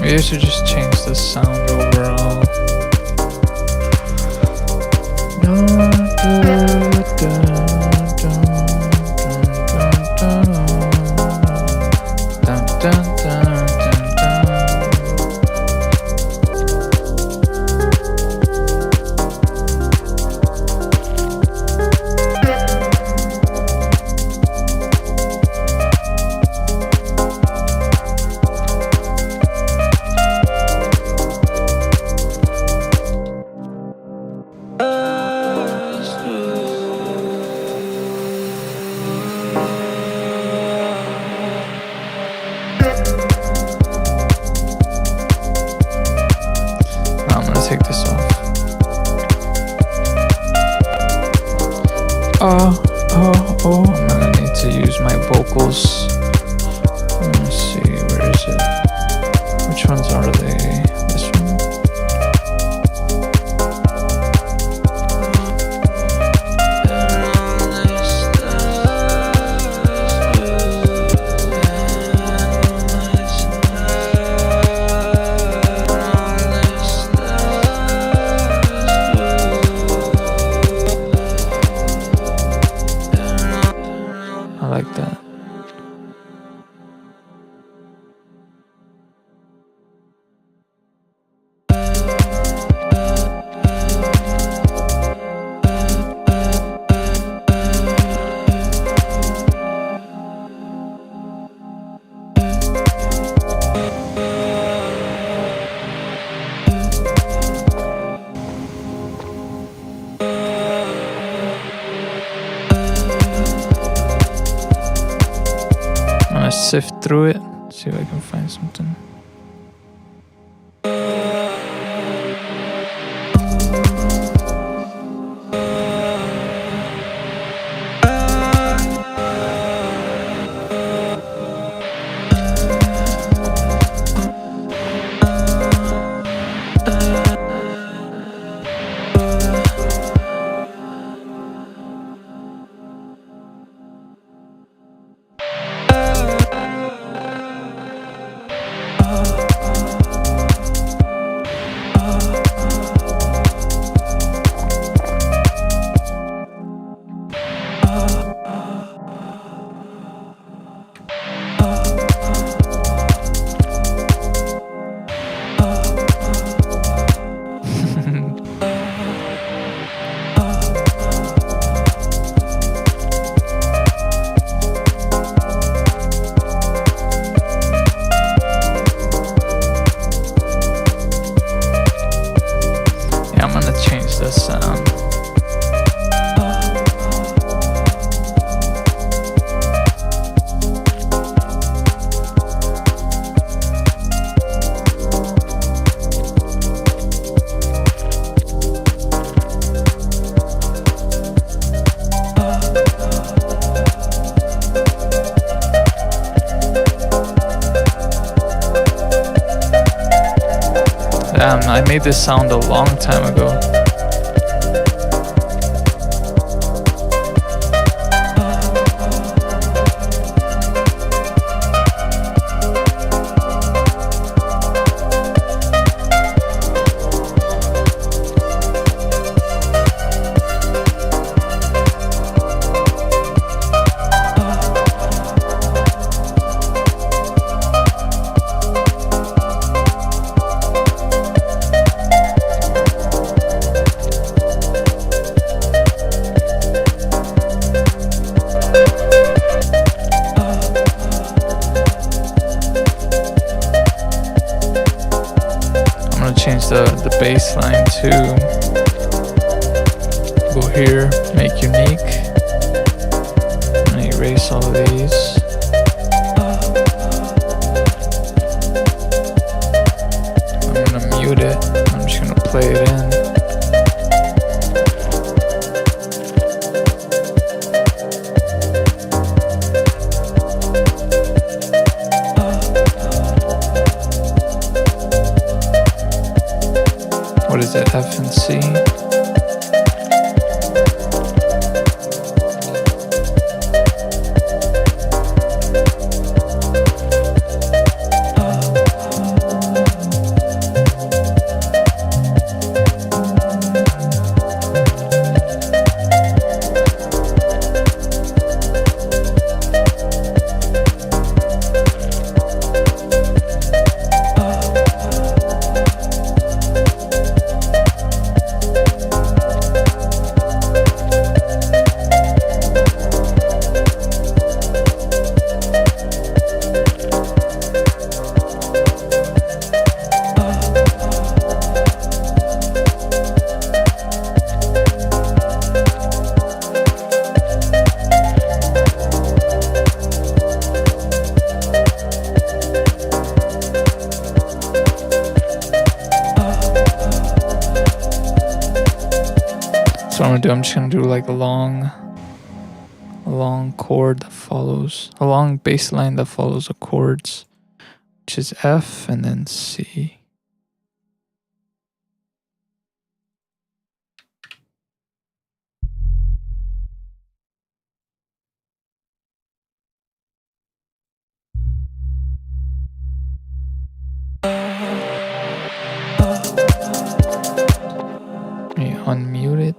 Maybe I should just change the sound overall. Take this off. I'm gonna need to use my vocals. Let me see, where is it? Which ones are they? This one? sift through it, see if I can find something. The sound. Damn, I made this sound a long time ago. Change the bass line too. Go here, make unique. I'm gonna erase all of these. I'm gonna mute it. I'm just gonna play it in. What is it, F and C? So what I'm gonna do, I'm just gonna do like a long chord that follows, a long bass line that follows the chords, which is F and then C. Let me unmute it.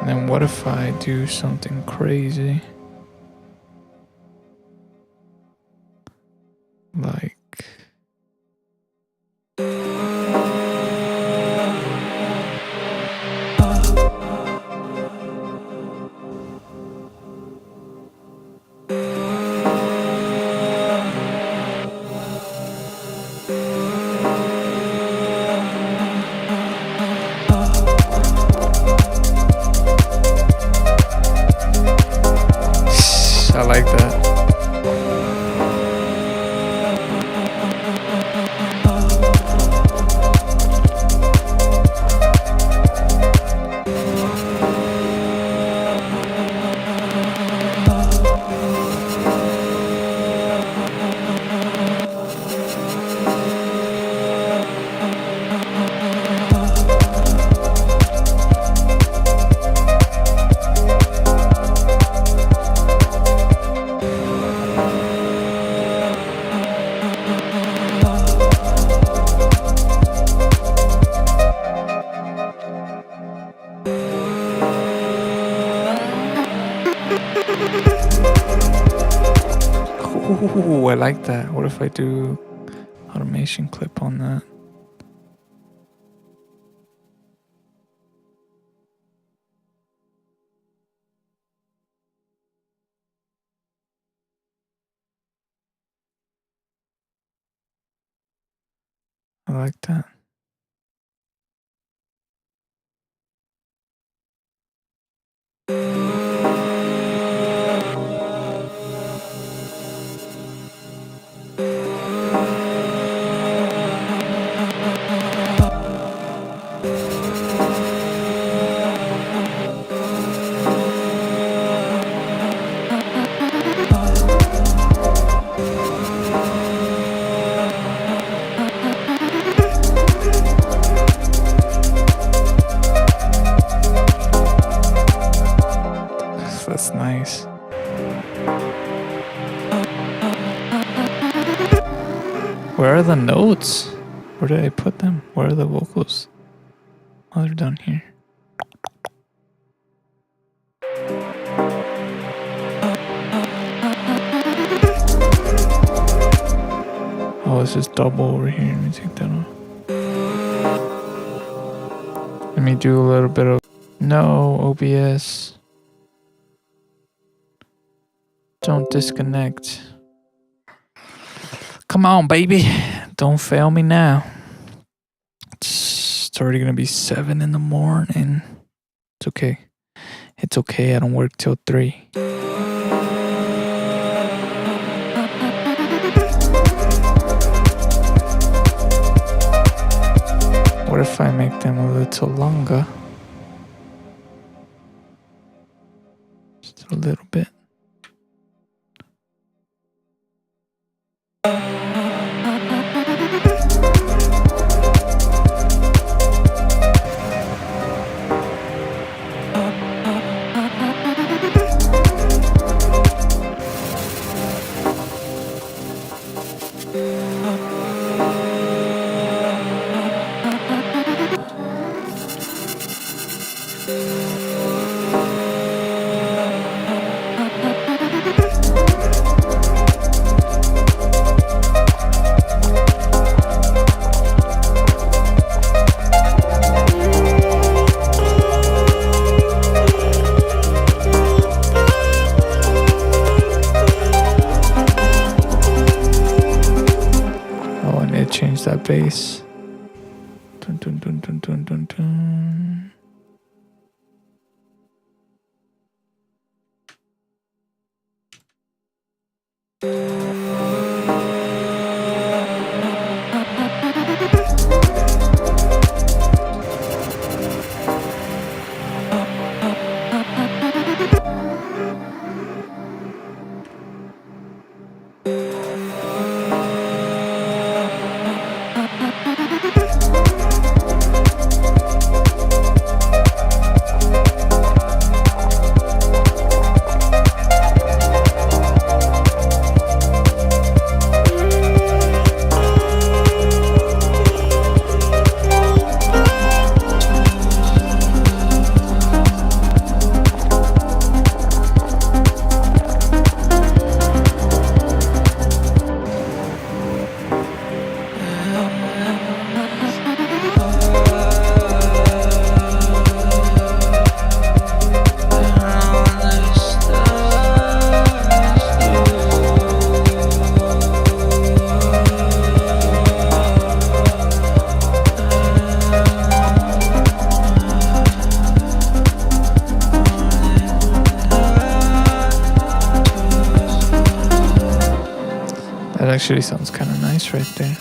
then what if I do something crazy? Like... I like that. Ooh, I like that. What if I do automation clip on that? I like that. That's nice. Where are the notes? Where did I put them? Where are the vocals? Oh, they're down here. Oh, it's just double over here. Let me take that off. Let me do a little bit of... No, OBS. Don't disconnect. Come on, baby. Don't fail me now. It's already gonna be 7 in the morning. It's okay. It's okay. I don't work till 3. What if I make them a little longer? Just a little bit. Change that bass. Dun, dun, dun, dun, dun, dun, dun. That actually sounds kind of nice right there.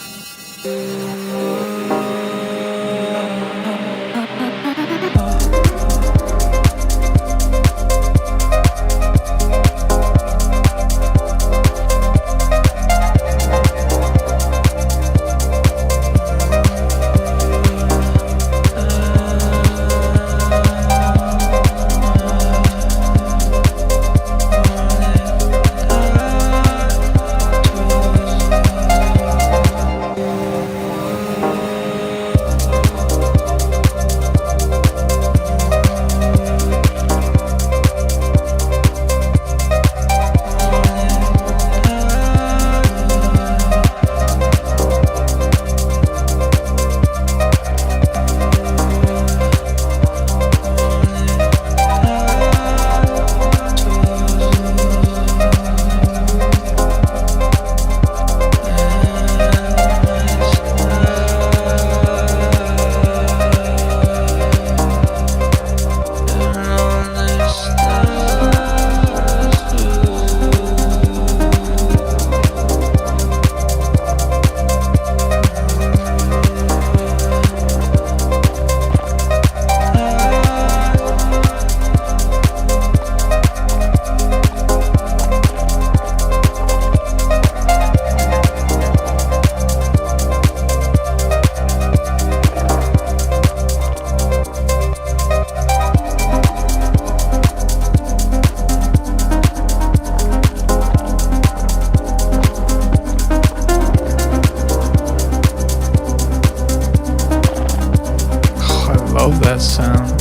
Love that sound.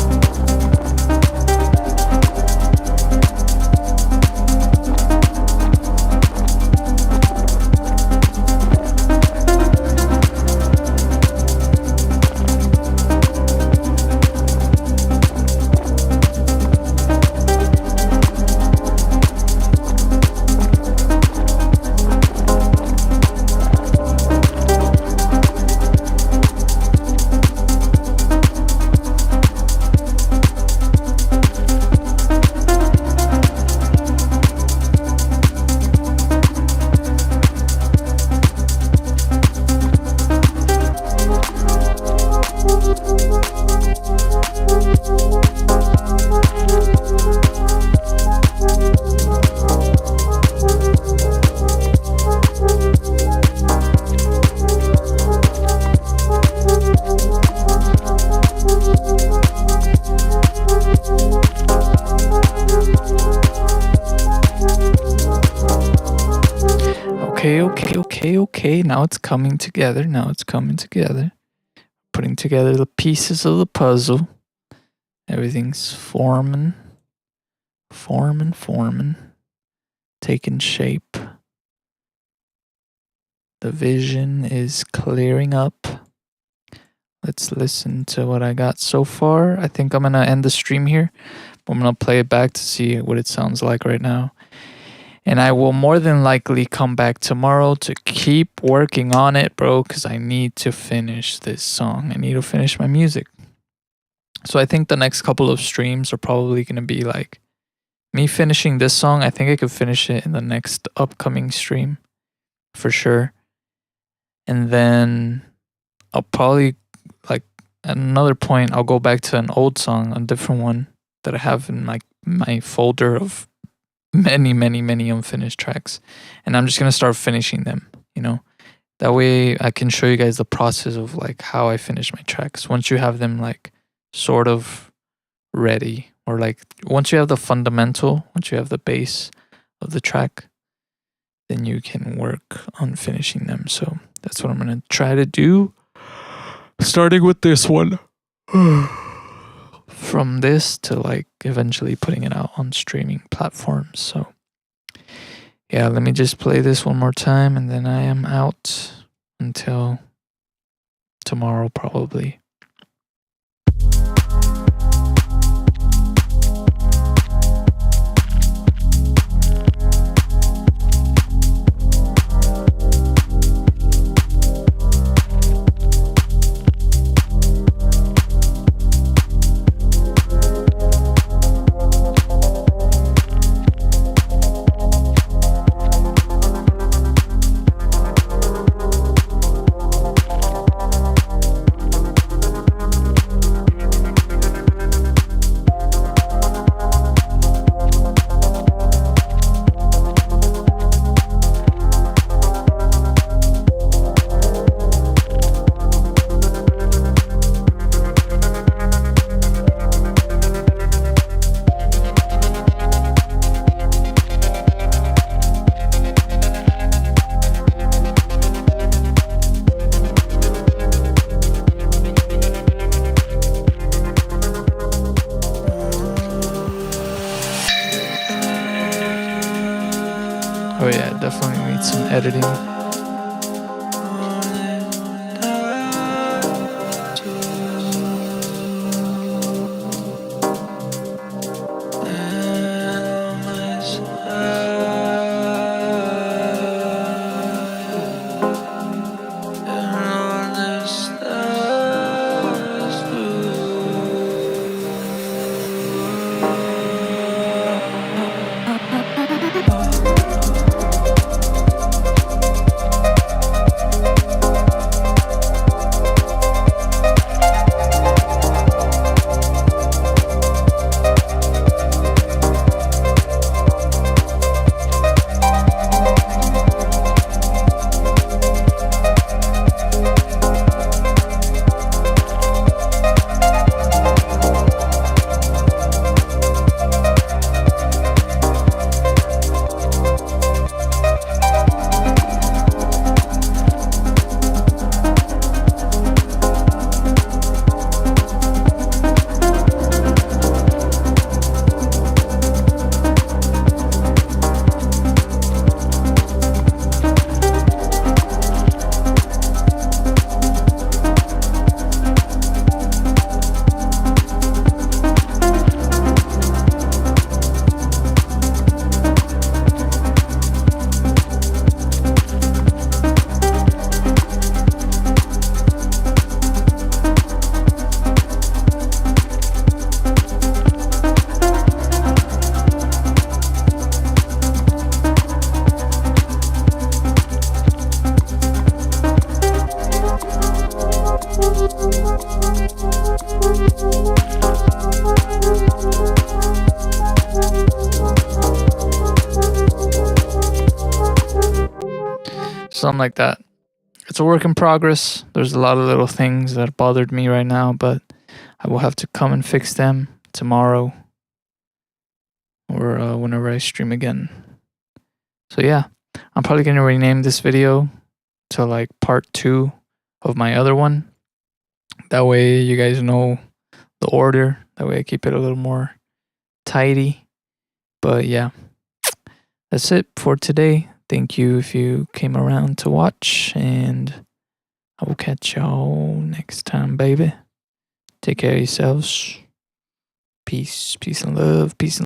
Okay. Now it's coming together. Putting together the pieces of the puzzle. Everything's forming. Taking shape. The vision is clearing up. Let's listen to what I got so far. I think I'm going to end the stream here. I'm going to play it back to see what it sounds like right now. And I will more than likely come back tomorrow to keep working on it, bro, because I need to finish this song. I need to finish my music. So I think the next couple of streams are probably going to be like me finishing this song. I think I could finish it in the next upcoming stream for sure. And then I'll probably, like, at another point, I'll go back to an old song, a different one that I have in my folder of many unfinished tracks, and I'm just gonna start finishing them, that way I can show you guys the process of like how I finish my tracks. Once you have them like sort of ready, or like once you have the fundamental, once you have the base of the track, then you can work on finishing them. So that's what I'm gonna try to do, starting with this one. From this to like eventually putting it out on streaming platforms. So yeah, let me just play this one more time and then I am out until tomorrow probably. Oh yeah, definitely need some editing. Something like that. It's a work in progress. There's a lot of little things that bothered me right now, but I will have to come and fix them tomorrow or whenever I stream again. So yeah, I'm probably going to rename this video to like part 2 of my other one. That way you guys know the order. That way I keep it a little more tidy. But yeah, that's it for today. Thank you if you came around to watch, and I will catch y'all next time, baby. Take care of yourselves. Peace, peace and love, peace and